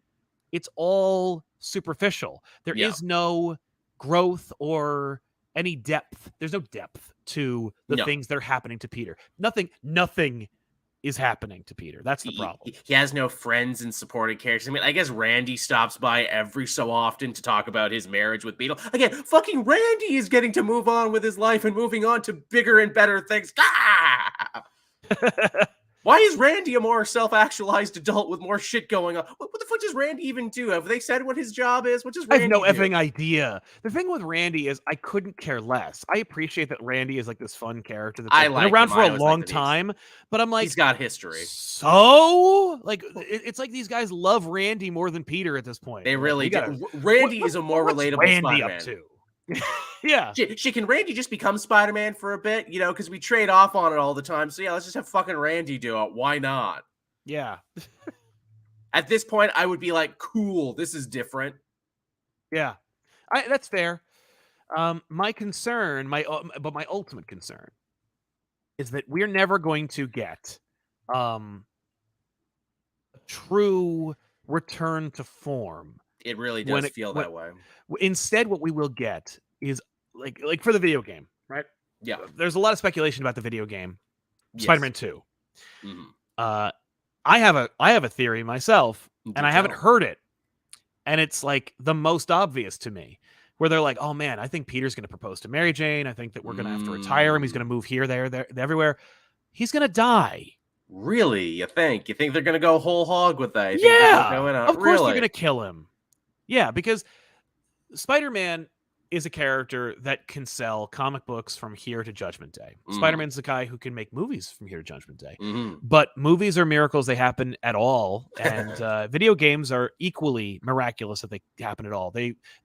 it's all superficial. There is no growth or any depth. There's no depth to the things that are happening to Peter. Nothing is happening to Peter. That's the problem. He has no friends and supporting characters. I mean, I guess Randy stops by every so often to talk about his marriage with Beetle. Again, fucking Randy is getting to move on with his life and moving on to bigger and better things. Why is Randy a more self-actualized adult with more shit going on? What the fuck does Randy even do? Have they said what his job is? What does Randy do? I have no effing idea. The thing with Randy is I couldn't care less. I appreciate that Randy is like this fun character that's been around for a long time, but I'm like, he's got history. So, like, it's like these guys love Randy more than Peter at this point. They really do. Randy is a more relatable Randy Spider-Man. Up to? Yeah. Can Randy just become Spider-Man for a bit? You know, because we trade off on it all the time. So yeah, let's just have fucking Randy do it. Why not? Yeah. At this point, I would be like, cool, this is different. Yeah, that's fair. My concern, but my ultimate concern is that we're never going to get a true return to form It really when does it feel when, that way. instead what we will get is like for the video game, right? Yeah. There's a lot of speculation about the video game Yes. Spider-Man 2. Mhm. Uh, I have a theory myself, and Do I haven't tell. heard it, and it's like the most obvious to me, where they're like, "Oh man, I think Peter's going to propose to Mary Jane. I think that we're going to have to retire him. He's going to Mm. move here, there, everywhere. He's going to die." Really? You think? You think they're gonna go whole hog with that? You think they're gonna Yeah, go in on of course they're really? going to kill him. Yeah, because Spider-Man is a character that can sell comic books from here to Judgment Day. Mhm. Spider-Man's the guy who can make movies from here to Judgment Day. Mhm. But movies are miracles, they happen at all, and video games are equally miraculous if they happen at all.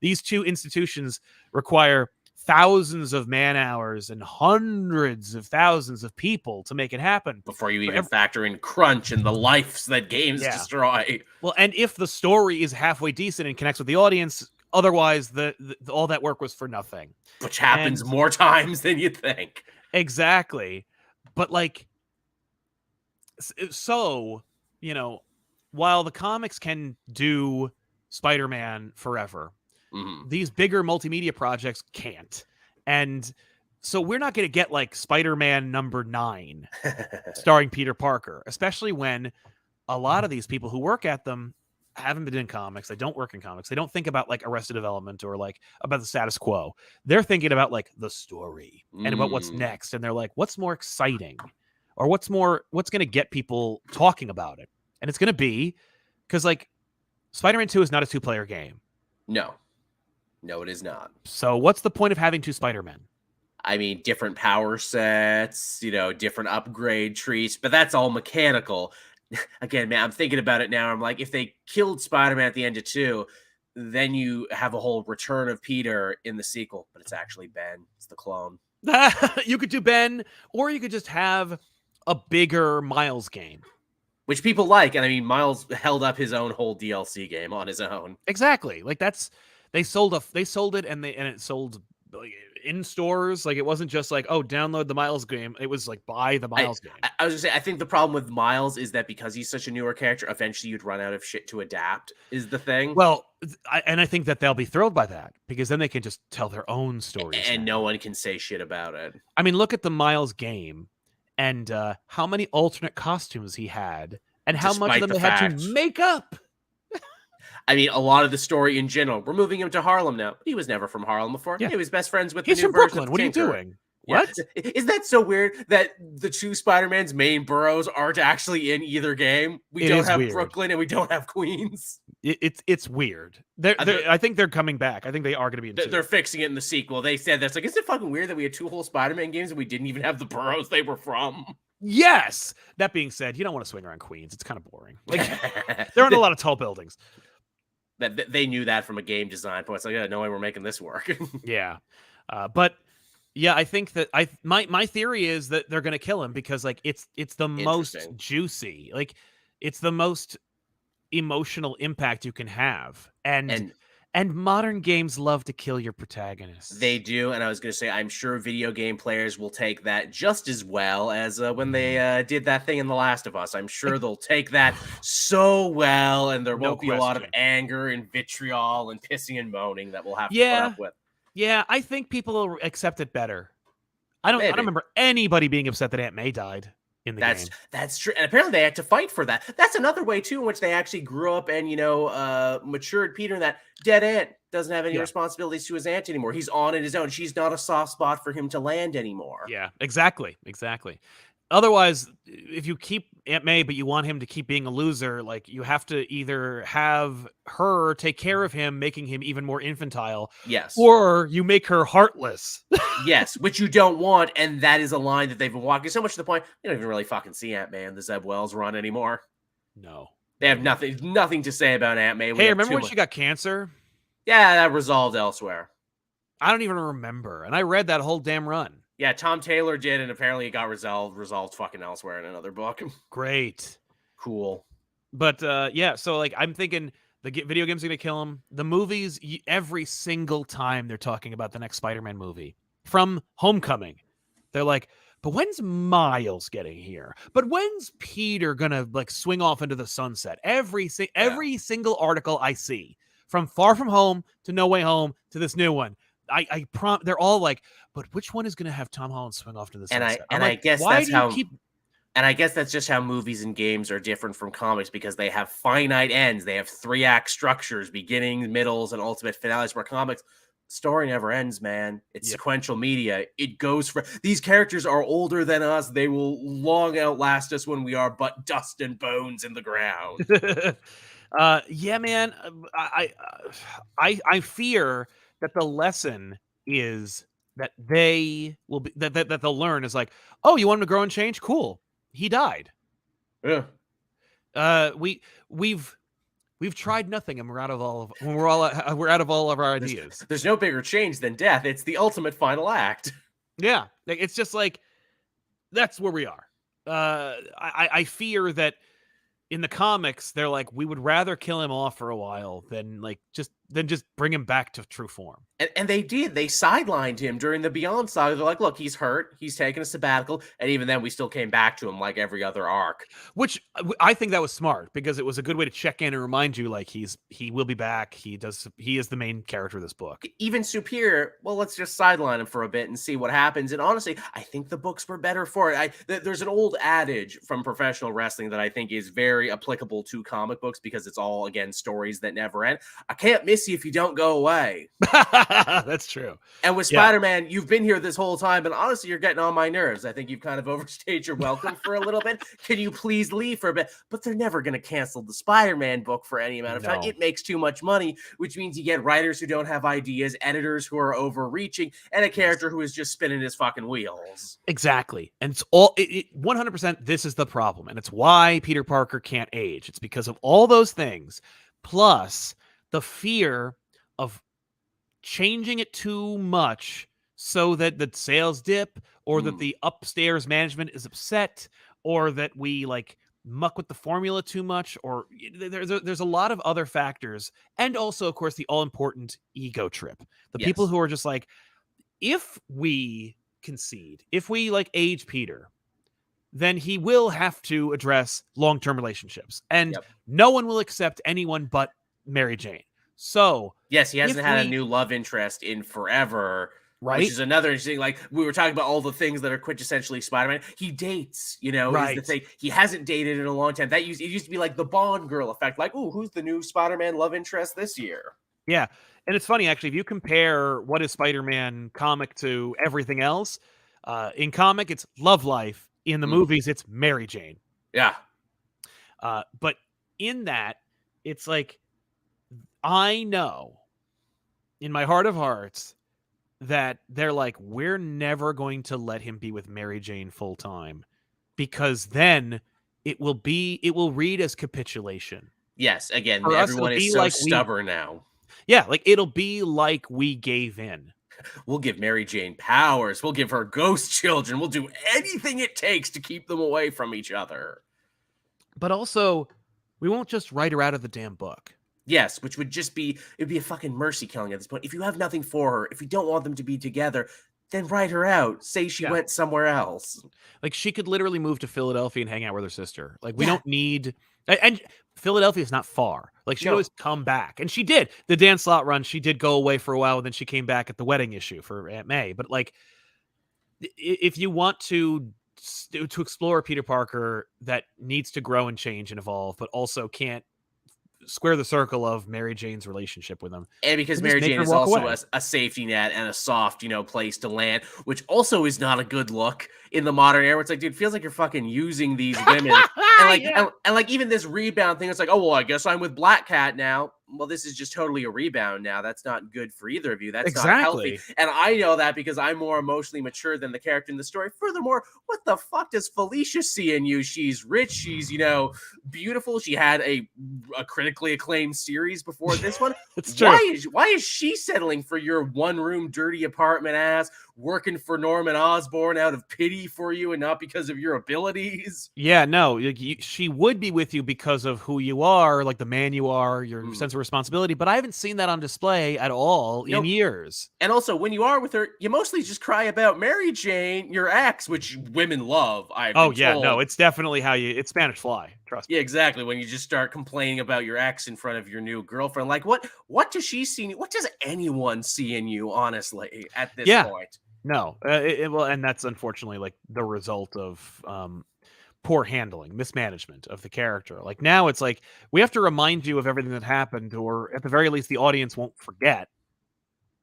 These two institutions require thousands of man-hours and hundreds of thousands of people to make it happen. Before you For even factor in crunch and the lives that games Yeah. destroy. Well, and if the story is halfway decent and connects with the audience, otherwise the all that work was for nothing. Which happens And more times than you think. exactly. But like so, you know, while the comics can do Spider-Man forever, Mhm. these bigger multimedia projects can't. And so we're not going to get like Spider-Man number 9 starring Peter Parker, especially when a lot of these people who work at them haven't been in comics. They don't work in comics. They don't think about like Arrested Development or like about the status quo. They're thinking about like the story and about what's Mm. next. And they're like, what's more exciting? Or what's going to get people talking about it? And it's going to be because like Spider-Man 2 is not a 2-player game. No. No, it is not. So what's the point of having 2 Spider-Men? I mean, different power sets, different upgrade trees, but that's all mechanical. Again, man, I'm thinking about it now. I'm like, if they killed Spider-Man at the end of 2, then you have a whole return of Peter in the sequel, but it's actually Ben. It's the clone. You could do Ben, or you could just have a bigger Miles game. Which people like. And I mean, Miles held up his own whole DLC game on his own. Exactly. Like they sold it and it sold like, in stores. Like it wasn't just like, oh, download the Miles game. It was like buy the Miles game. I was gonna say, I think the problem with Miles is that because he's such a newer character, eventually you'd run out of shit to adapt, is the thing. Well, I think that they'll be thrilled by that because then they can just tell their own stories. And no one can say shit about it. I mean, look at the Miles game and how many alternate costumes he had and how much of them they had to make up. I mean, a lot of the story in general. We're moving him to Harlem now. He was never from Harlem before. Yeah. He was best friends with He's the new from version Brooklyn. of What are you Tinker. doing? What? Yeah. Isn't that so weird that the two Spider-Man's main boroughs aren't actually in either game? We don't have Brooklyn and we don't have Queens. It's weird. I think they're coming back. I think they are going to be in They're fixing it in the sequel. They said that's like, isn't it fucking weird that we had 2 whole Spider-Man games and we didn't even have the boroughs they were from? Yes. That being said, you don't want to swing around Queens. It's kind of boring. Like there aren't a lot of tall buildings. That they knew that from a game design point. It's like, no way we're making this work. Yeah. But yeah, I think that my theory is that they're going to kill him because like it's the most juicy. Like it's the most emotional impact you can have. And modern games love to kill your protagonists. They do, and I was going to say, I'm sure video game players will take that just as well as when they did that thing in The Last of Us. I'm sure they'll take that so well, and there won't be a lot of anger and vitriol and pissing and moaning that we'll have to put up with. Yeah, I think people will accept it better. I don't remember anybody being upset that Aunt May died in the game. That's true. And apparently they had to fight for that. That's another way, too, in which they actually grew up and, matured Peter in that dead aunt doesn't have any responsibilities to his aunt anymore. He's on his own. She's not a soft spot for him to land anymore. Yeah, exactly. Otherwise, if you keep Aunt May, but you want him to keep being a loser, like you have to either have her take care of him, making him even more infantile. Yes. Or you make her heartless. Yes, which you don't want. And that is a line that they've been walking so much to the point, you don't even really fucking see Aunt May in the Zeb Wells run anymore. No. They have nothing to say about Aunt May. Hey, remember when she got cancer? Yeah, that resolved elsewhere. I don't even remember. And I read that whole damn run. Yeah, Tom Taylor did, and apparently it got resolved fucking elsewhere in another book. Great. Cool. But yeah, so like I'm thinking The video games are going to kill him. The movies, every single time they're talking about the next Spider-Man movie, from Homecoming, they're like, but when's Miles getting here? But when's Peter gonna like swing off into the sunset? Every single article I see, from Far From Home to No Way Home to this new one, they're all like, but which one is gonna have Tom Holland swing off to the sunset? I guess And I guess that's just how movies and games are different from comics, because they have finite ends. They have 3-act structures, beginnings, middles, and ultimate finales. Where comics, story never ends, man. It's sequential media. It goes for these characters are older than us. They will long outlast us when we are but dust and bones in the ground. Yeah, man. I fear that the lesson is that they will be that they'll learn is like, oh, you want him to grow and change? Cool. He died. Yeah. We've tried nothing, and we're out of all of our ideas. There's no bigger change than death. It's the ultimate final act. Yeah, it's just like that's where we are. I fear that in the comics they're like, we would rather kill him off for a while than just bring him back to true form. And they did. They sidelined him during the Beyond saga. They're like, look, he's hurt. He's taking a sabbatical. And even then, we still came back to him like every other arc. Which I think that was smart, because it was a good way to check in and remind you, like, he will be back. He is the main character of this book. Even Superior, well, let's just sideline him for a bit and see what happens. And honestly, I think the books were better for it. There's an old adage from professional wrestling that I think is very applicable to comic books, because it's all, again, stories that never end. I can't miss you if you don't go away. That's true. And with Spider-Man, you've been here this whole time, and honestly, you're getting on my nerves. I think you've kind of overstayed your welcome for a little bit. Can you please leave for a bit? But they're never going to cancel the Spider-Man book for any amount of time. It makes too much money, which means you get writers who don't have ideas, editors who are overreaching, and a character who is just spinning his fucking wheels. Exactly. And it's all 100%. This is the problem. And it's why Peter Parker can't age. It's because of all those things, plus the fear of changing it too much so that the sales dip, or that the upstairs management is upset, or that we like muck with the formula too much, or there's a lot of other factors. And also, of course, the all-important ego trip. The people who are just like, if we concede, if we like age Peter, then he will have to address long-term relationships, and no one will accept anyone but Mary Jane. So yes, he hasn't had a new love interest in forever, right? Which is another interesting. Like, we were talking about all the things that are quintessentially Spider-Man. He dates, is the thing. He hasn't dated in a long time. It used to be like the Bond girl effect. Like, ooh, who's the new Spider-Man love interest this year? Yeah, and it's funny actually, if you compare what is Spider-Man comic to everything else, in comic it's love life. In the movies, it's Mary Jane. Yeah, but in that, it's like, I know in my heart of hearts that they're like, we're never going to let him be with Mary Jane full time, because then it will read as capitulation. Yes, again, everyone is so stubborn now. Yeah, like it'll be like we gave in. We'll give Mary Jane powers. We'll give her ghost children. We'll do anything it takes to keep them away from each other. But also, we won't just write her out of the damn book. Yes, which would just be, it'd be a fucking mercy killing at this point. If you have nothing for her, if you don't want them to be together, then write her out. Say she went somewhere else. Like, she could literally move to Philadelphia and hang out with her sister. Like, we don't need, and Philadelphia is not far. Like, she'd always come back. And she did. The Dan Slott run, she did go away for a while, and then she came back at the wedding issue for Aunt May. But like, if you want to explore Peter Parker that needs to grow and change and evolve, but also can't square the circle of Mary Jane's relationship with him. And because Mary Jane is also a safety net and a soft, place to land, which also is not a good look in the modern era. It's like, dude, it feels like you're fucking using these women. and like even this rebound thing, it's like, oh, well, I guess I'm with Black Cat now. Well, this is just totally a rebound now. That's not good for either of you. That's not healthy. And I know that because I'm more emotionally mature than the character in the story. Furthermore, what the fuck does Felicia see in you? She's rich. She's, beautiful. She had a critically acclaimed series before this one. It's true. Why is she settling for your one-room dirty apartment ass working for Norman Osborn out of pity for you and not because of your abilities. Yeah, no, she would be with you because of who you are, like the man you are, your sense of responsibility. But I haven't seen that on display at all in years. And also, when you are with her, you mostly just cry about Mary Jane, your ex, which women love. Oh yeah, no, it's definitely it's Spanish Fly. Trust me. Yeah, exactly. When you just start complaining about your ex in front of your new girlfriend, like what does she see? What does anyone see in you, honestly, at this point? No, well, and that's unfortunately like the result of poor handling, mismanagement of the character. Like now it's like we have to remind you of everything that happened, or at the very least the audience won't forget.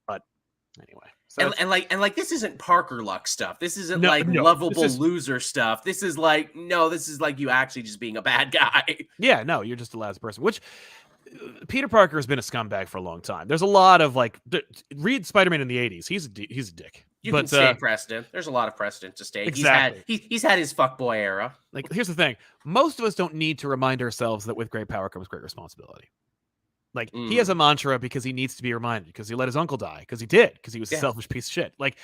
But anyway. So and like this isn't Parker Luck stuff. This isn't lovable loser stuff. This is like you actually just being a bad guy. Yeah, no, you're just a lousy person, which Peter Parker has been a scumbag for a long time. There's a lot of like read Spider-Man in the 80s. He's a dick. You can stay precedent. There's a lot of precedent to stay. Exactly. He's had his fuckboy era. Like, here's the thing. Most of us don't need to remind ourselves that with great power comes great responsibility. Like, he has a mantra because he needs to be reminded, because he let his uncle die, because he was a selfish piece of shit. Like,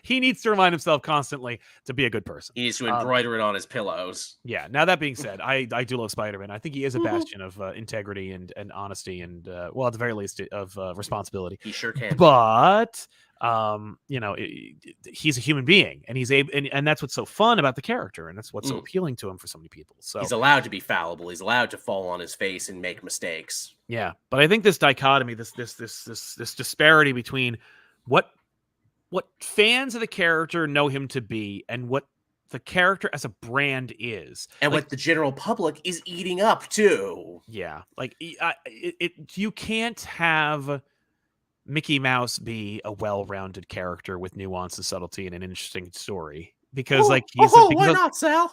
he needs to remind himself constantly to be a good person. He needs to embroider it on his pillows. Yeah. Now, that being said, I do love Spider-Man. I think he is a bastion of integrity and honesty and, well, at the very least, of responsibility. He sure can. But... he's a human being, and he's and that's what's so fun about the character, and that's what's so appealing to him for so many people. So he's allowed to be fallible. He's allowed to fall on his face and make mistakes. Yeah, but I think this dichotomy, this disparity between what fans of the character know him to be and what the character as a brand is, and what the general public is eating up too. Yeah, like you can't have Mickey Mouse be a well-rounded character with nuance and subtlety and an interesting story, because why not, Sal?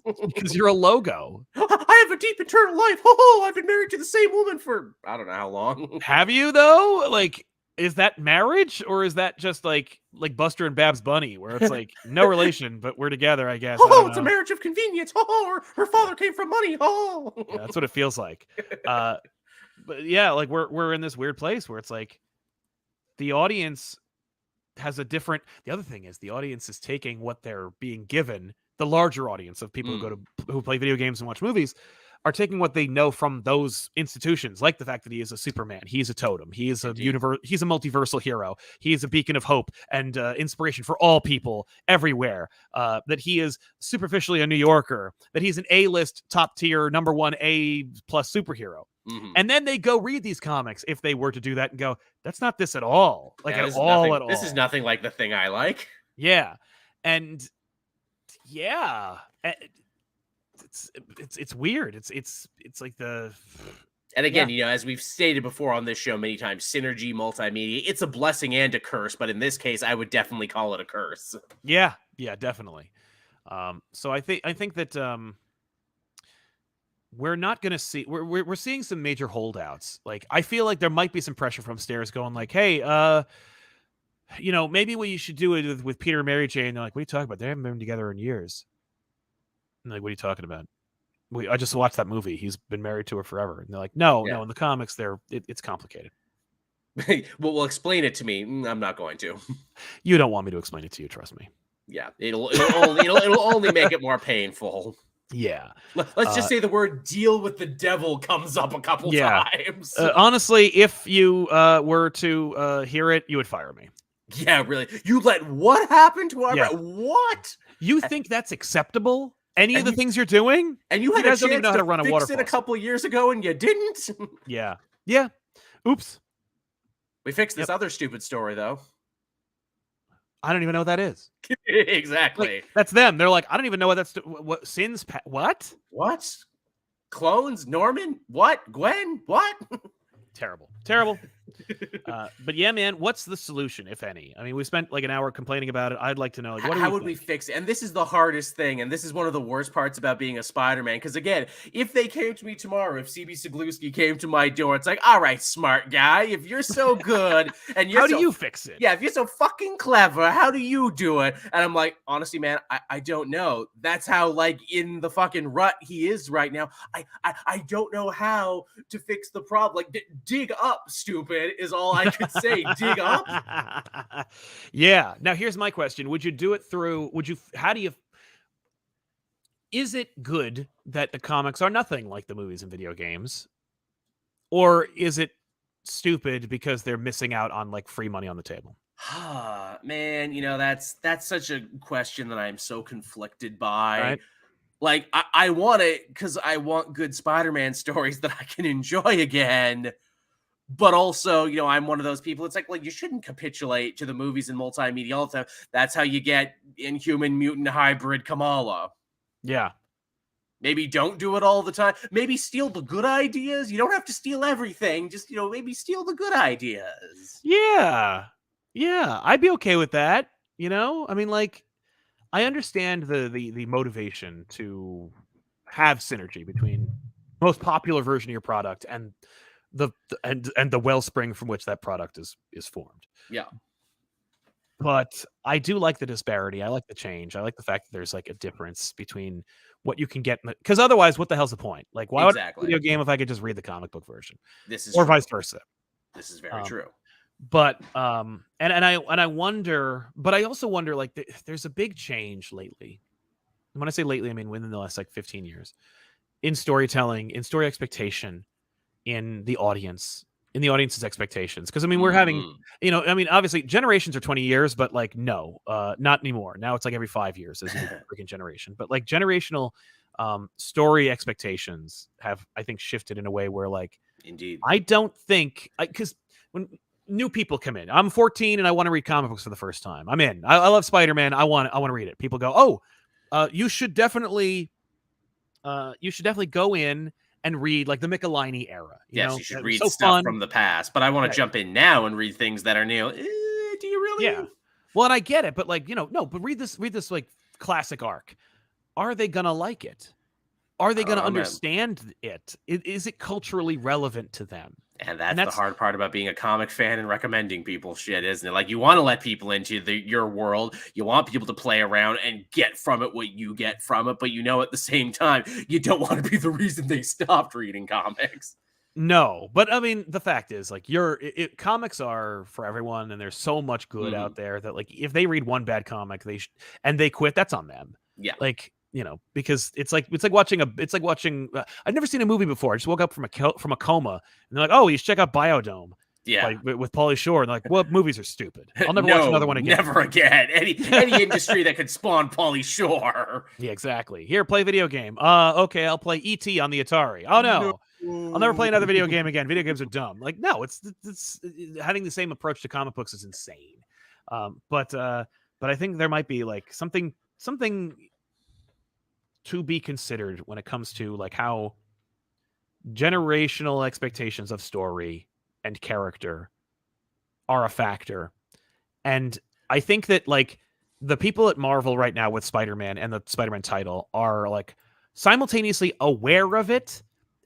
Because you're a logo. I have a deep internal life. I've been married to the same woman for I don't know how long. Have you though? Like, is that marriage, or is that just like Buster and Babs Bunny, where it's like no relation, but we're together, I guess. It's a marriage of convenience. Her father came from money. Yeah, that's what it feels like. But yeah, like we're in this weird place where it's like, the audience has a different. The other thing is the audience is taking what they're being given. The larger audience of people who play video games and watch movies are taking what they know from those institutions, like the fact that he is a Superman, he's a totem, he is he's a multiversal hero, he is a beacon of hope and inspiration for all people everywhere. That he is superficially a New Yorker, that he's an A-list, top tier, number 1 A+ superhero. And then they go read these comics, if they were to do that, and go, that's not this at all. Like, at all. This is nothing like the thing I like. Yeah. And yeah, it's weird. It's like the... And again, as we've stated before on this show many times, synergy, multimedia, it's a blessing and a curse, but in this case, I would definitely call it a curse. Yeah, definitely. So I think that we're not going to see, we're seeing some major holdouts. Like, I feel like there might be some pressure from upstairs going like, hey, maybe what you should do it with Peter and Mary Jane. They're like, what are you talking about? They haven't been together in years. And like, what are you talking about? I just watched that movie. He's been married to her forever. And they're like, no, in the comics, it's complicated. Well, explain it to me. I'm not going to. You don't want me to explain it to you. Trust me. Yeah, it'll only make it more painful. Yeah. Let's just say the word "deal with the devil" comes up a couple times. Honestly, if you were to hear it, you would fire me. Yeah, really. You let what happen to our what? You think that's acceptable? Any of the things you're doing? And you had a chance don't even know how to run a fix it a couple years ago, and you didn't. Yeah. Oops. We fixed this other stupid story, though. I don't even know what that is. Exactly. Like, that's them. They're like, I don't even know what that's. What sins? What? What? Clones? Norman? What? Gwen? What? Terrible. But yeah, man, what's the solution, if any? I mean, we spent like an hour complaining about it. I'd like to know, like, how would we fix it? And this is the hardest thing, and this is one of the worst parts about being a Spider-Man. Because again, if they came to me tomorrow, if CB Cegluski came to my door, it's like, all right, smart guy, if you're so good, and you're how do you fix it? Yeah, if you're so fucking clever, how do you do it? And I'm like, honestly, man, I don't know. That's how, like, in the fucking rut he is right now. I don't know how to fix the problem. Like, dig up, stupid. is all I could say. Dig up. Yeah. Now here's my question. Would you do it through, is it good that the comics are nothing like the movies and video games? Or is it stupid because they're missing out on like free money on the table? Man, that's such a question that I'm so conflicted by. Right? Like, I want it because I want good Spider-Man stories that I can enjoy again. But also, I'm one of those people. It's like, well, you shouldn't capitulate to the movies and multimedia all the time. That's how you get Inhuman Mutant Hybrid Kamala. Yeah. Maybe don't do it all the time. Maybe steal the good ideas. You don't have to steal everything. Just, maybe steal the good ideas. Yeah. Yeah. I'd be okay with that. I mean, like, I understand the motivation to have synergy between the most popular version of your product and the wellspring from which that product is formed. Yeah. But I do like the disparity. I like the change. I like the fact that there's like a difference between what you can get, because otherwise, what the hell's the point? Like, why would I play a video game if I could just read the comic book version? This is or true. vice versa. This is very true. But and I wonder, but I also wonder, like, there's a big change lately. And when I say lately, I mean within the last like 15 years in storytelling, in story expectation, in the audience's expectations. Because I mean, we're having, obviously generations are 20 years, but like, no, not anymore. Now it's like every 5 years is a freaking generation. But like generational story expectations have, I think, shifted in a way where, like, indeed, I don't think, because when new people come in, I'm 14 and I want to read comic books for the first time. I'm in. I love Spider-Man. I want to read it. People go, you should definitely go in and read like the Michelinie era. You should read stuff from the past, but I want to jump in now and read things that are new. Do you really? Yeah. Well, and I get it, but like, no, but read this like classic arc. Are they gonna like it? Are they gonna understand it? Is it culturally relevant to them? And that's the hard part about being a comic fan and recommending people shit, isn't it? Like, you want to let people into your world. You want people to play around and get from it what you get from it. But at the same time, you don't want to be the reason they stopped reading comics. No, but I mean, the fact is, like, comics are for everyone, and there's so much good out there that, like, if they read one bad comic, and they quit, that's on them. Yeah. Like, because it's like watching I've never seen a movie before. I just woke up from a coma, and they're like, "Oh, you should check out Biodome." Yeah, with Pauly Shore, and they're like, "What movies are stupid? I'll never watch another one again." Never again. Any industry that could spawn Pauly Shore. Yeah, exactly. Here, play video game. Okay, I'll play E.T. on the Atari. Oh no. I'll never play another video game again. Video games are dumb. Like, no, it's having the same approach to comic books is insane. But I think there might be like something to be considered when it comes to like how generational expectations of story and character are a factor. And I think that, like, the people at Marvel right now with Spider-Man and the Spider-Man title are like simultaneously aware of it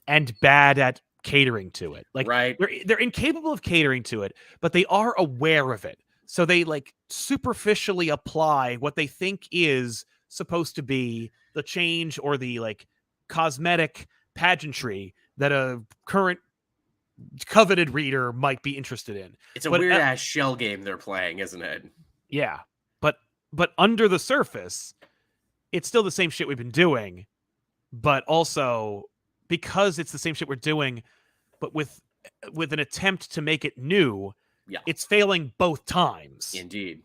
and bad at catering to it. Like, right. They're incapable of catering to it, but they are aware of it. So they like superficially apply what they think is supposed to be the change or the like cosmetic pageantry that a current coveted reader might be interested in. It's a weird ass shell game they're playing, isn't it? Yeah. But under the surface, it's still the same shit we've been doing, but also because it's the same shit we're doing, but with an attempt to make it new, it's failing both times. Indeed.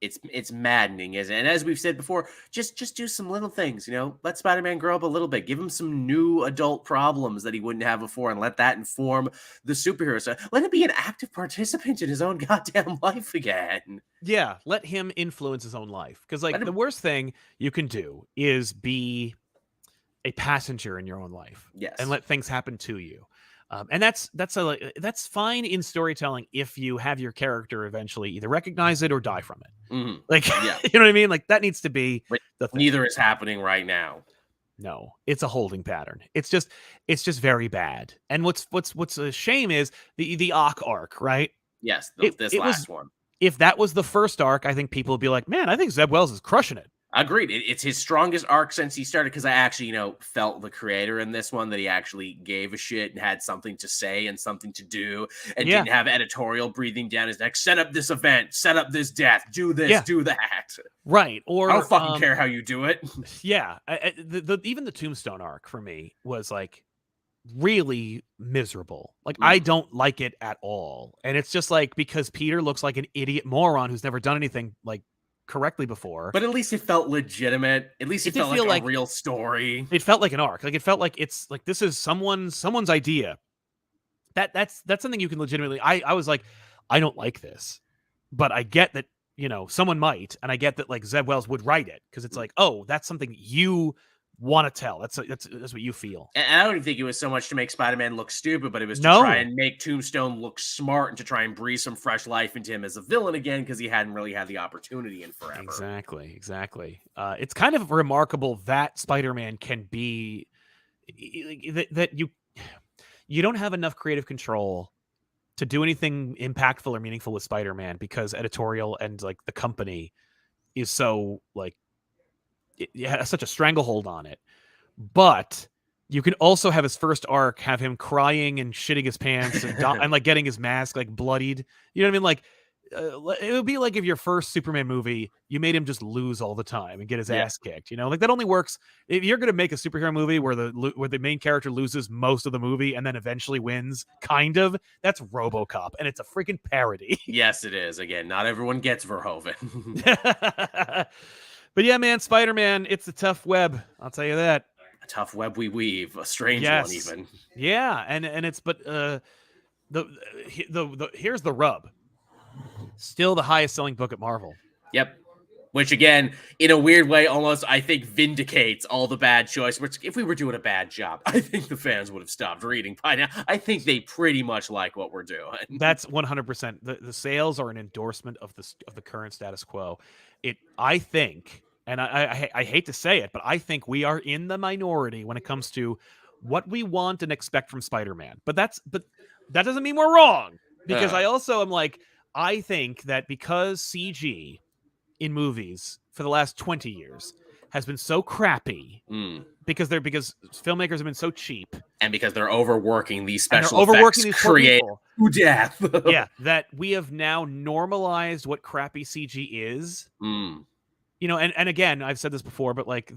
It's maddening, isn't it? And as we've said before, just do some little things, let Spider-Man grow up a little bit. Give him some new adult problems that he wouldn't have before, and let that inform the superhero stuff. Let him be an active participant in his own goddamn life again. Yeah, let him influence his own life. Because like the worst thing you can do is be a passenger in your own life. Yes. And let things happen to you. And that's fine in storytelling if you have your character eventually either recognize it or die from it. Mm-hmm. Like, you know what I mean? Like, that needs to be the thing. Neither is happening right now. No, it's a holding pattern. It's just very bad. And what's a shame is the Ock arc, right? Yes, this last one. If that was the first arc, I think people would be like, "Man, I think Zeb Wells is crushing it. Agreed. It's his strongest arc since he started, because I actually, felt the creator in this one, that he actually gave a shit and had something to say and something to do, and Yeah. didn't have editorial breathing down his neck. Set up this event, set up this death, do this, do that. Right. Or I don't fucking care how you do it. Yeah. Even the Tombstone arc for me was like really miserable. Like I don't like it at all. And it's just like because Peter looks like an idiot moron who's never done anything like correctly before. But at least it felt legitimate. At least it felt like a real story. It felt like an arc. Like it felt like it's like this is someone's idea. That's something you can legitimately. I was like, I don't like this, but I get that someone might, and I get that like Zeb Wells would write it because it's like, oh, that's something you want to tell. That's what you feel. And I don't even think it was so much to make Spider-Man look stupid, but it was to try and make Tombstone look smart and to try and breathe some fresh life into him as a villain again, because he hadn't really had the opportunity in forever. Exactly. It's kind of remarkable that Spider-Man can be that you don't have enough creative control to do anything impactful or meaningful with Spider-Man because editorial and like the company is so like it has such a stranglehold on it. But you can also have his first arc have him crying and shitting his pants and like getting his mask like bloodied. You know what I mean? Like it would be like if your first Superman movie, you made him just lose all the time and get his ass kicked. Like that only works if you're going to make a superhero movie where the main character loses most of the movie and then eventually wins. Kind of. That's RoboCop, and it's a freaking parody. Yes, it is. Again, not everyone gets Verhoeven. But yeah, man, Spider-Man, it's a tough web. I'll tell you that. A tough web we weave, a strange one even. Yeah, and it's here's the rub. Still the highest selling book at Marvel. Yep. Which again, in a weird way, almost I think vindicates all the bad choice. Which if we were doing a bad job, I think the fans would have stopped reading by now. I think they pretty much like what we're doing. That's 100%. The sales are an endorsement of the current status quo. I think, and I hate to say it, but I think we are in the minority when it comes to what we want and expect from Spider-Man. But that doesn't mean we're wrong, because I also am like, I think that because CG in movies for the last 20 years has been so crappy because filmmakers have been so cheap, and because they're overworking these special effects create death. Yeah, that we have now normalized what crappy CG is. And again, I've said this before, but like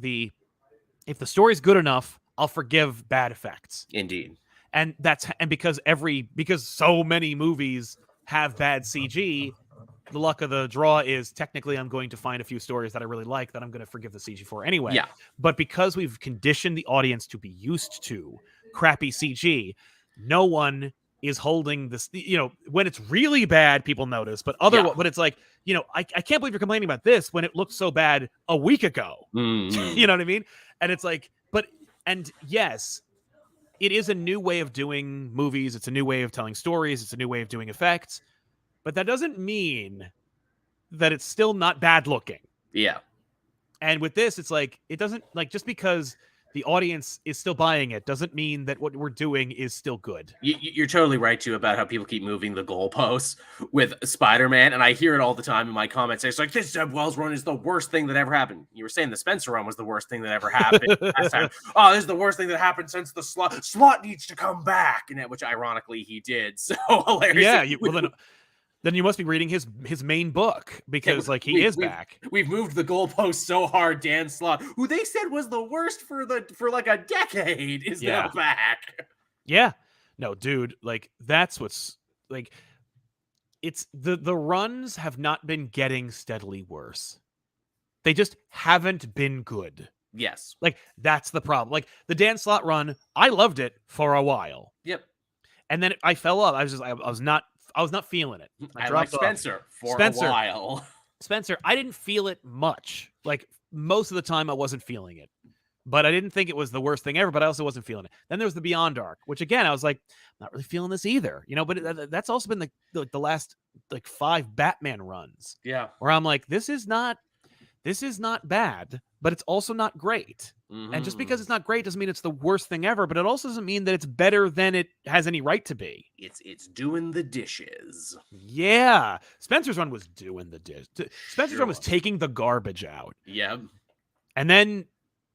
if the story's good enough, I'll forgive bad effects. Indeed. And because so many movies have bad CG, the luck of the draw is technically I'm going to find a few stories that I really like that I'm going to forgive the CG for anyway. Yeah. But because we've conditioned the audience to be used to crappy CG, no one is holding this, when it's really bad, people notice, but but it's like, I can't believe you're complaining about this when it looked so bad a week ago. You know what I mean? And it's like, and yes, it is a new way of doing movies. It's a new way of telling stories. It's a new way of doing effects. But that doesn't mean that it's still not bad looking. Yeah. And with this, it's like, it doesn't, like, just because the audience is still buying it doesn't mean that what we're doing is still good. You're totally right, too, about how people keep moving the goalposts with Spider-Man. And I hear it all the time in my comments. It's like, this Zeb Wells run is the worst thing that ever happened. You were saying the Spencer run was the worst thing that ever happened last time. Oh, this is the worst thing that happened since the Slot. Slot needs to come back. And which, ironically, he did. So hilarious. Yeah, then you must be reading his main book because he is back. We've moved the goalpost so hard. Dan Slott, who they said was the worst for like a decade, is now back. Yeah, no, dude, like that's what's like. It's the runs have not been getting steadily worse. They just haven't been good. Yes, like that's the problem. Like the Dan Slott run, I loved it for a while. Yep, and then I fell off. I was not feeling it. I dropped Spencer for a while. Spencer, I didn't feel it much. Like most of the time I wasn't feeling it. But I didn't think it was the worst thing ever, but I also wasn't feeling it. Then there was the Beyond arc, which again, I was like, not really feeling this either. But that's also been the last 5 Batman runs. Yeah. Where I'm like, this is not bad, but it's also not great. And just because it's not great doesn't mean it's the worst thing ever, but it also doesn't mean that it's better than it has any right to be. It's doing the dishes. Yeah. Spencer's run was doing the dish. Spencer's run was taking the garbage out. Yeah. And then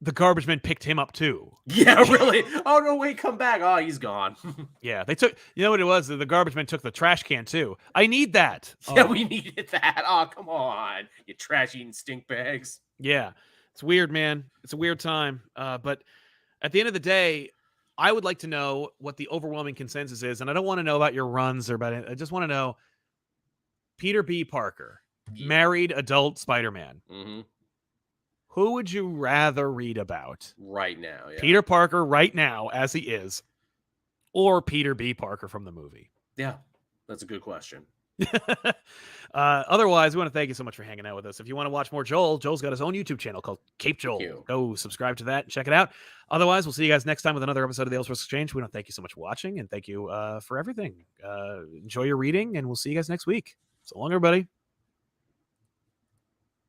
the garbage men picked him up too. Yeah, really. Oh no, wait, come back. Oh, he's gone. Yeah, they took. You know what it was? The garbage men took the trash can too. I need that. Yeah, we needed that. Oh, come on, you trash-eating stink bags. Yeah, it's weird, man. It's a weird time. But at the end of the day, I would like to know what the overwhelming consensus is, and I don't want to know about your runs or about it. I just want to know Peter B. Parker, married adult Spider-Man. Mm-hmm. Who would you rather read about? Right now, yeah. Peter Parker right now, as he is, or Peter B. Parker from the movie? Yeah, that's a good question. Otherwise, we want to thank you so much for hanging out with us. If you want to watch more Joel's got his own YouTube channel called Cape Joel. Go subscribe to that and check it out. Otherwise, we'll see you guys next time with another episode of the Elseworlds Exchange. We want to thank you so much for watching, and thank you for everything. Enjoy your reading, and we'll see you guys next week. So long, everybody.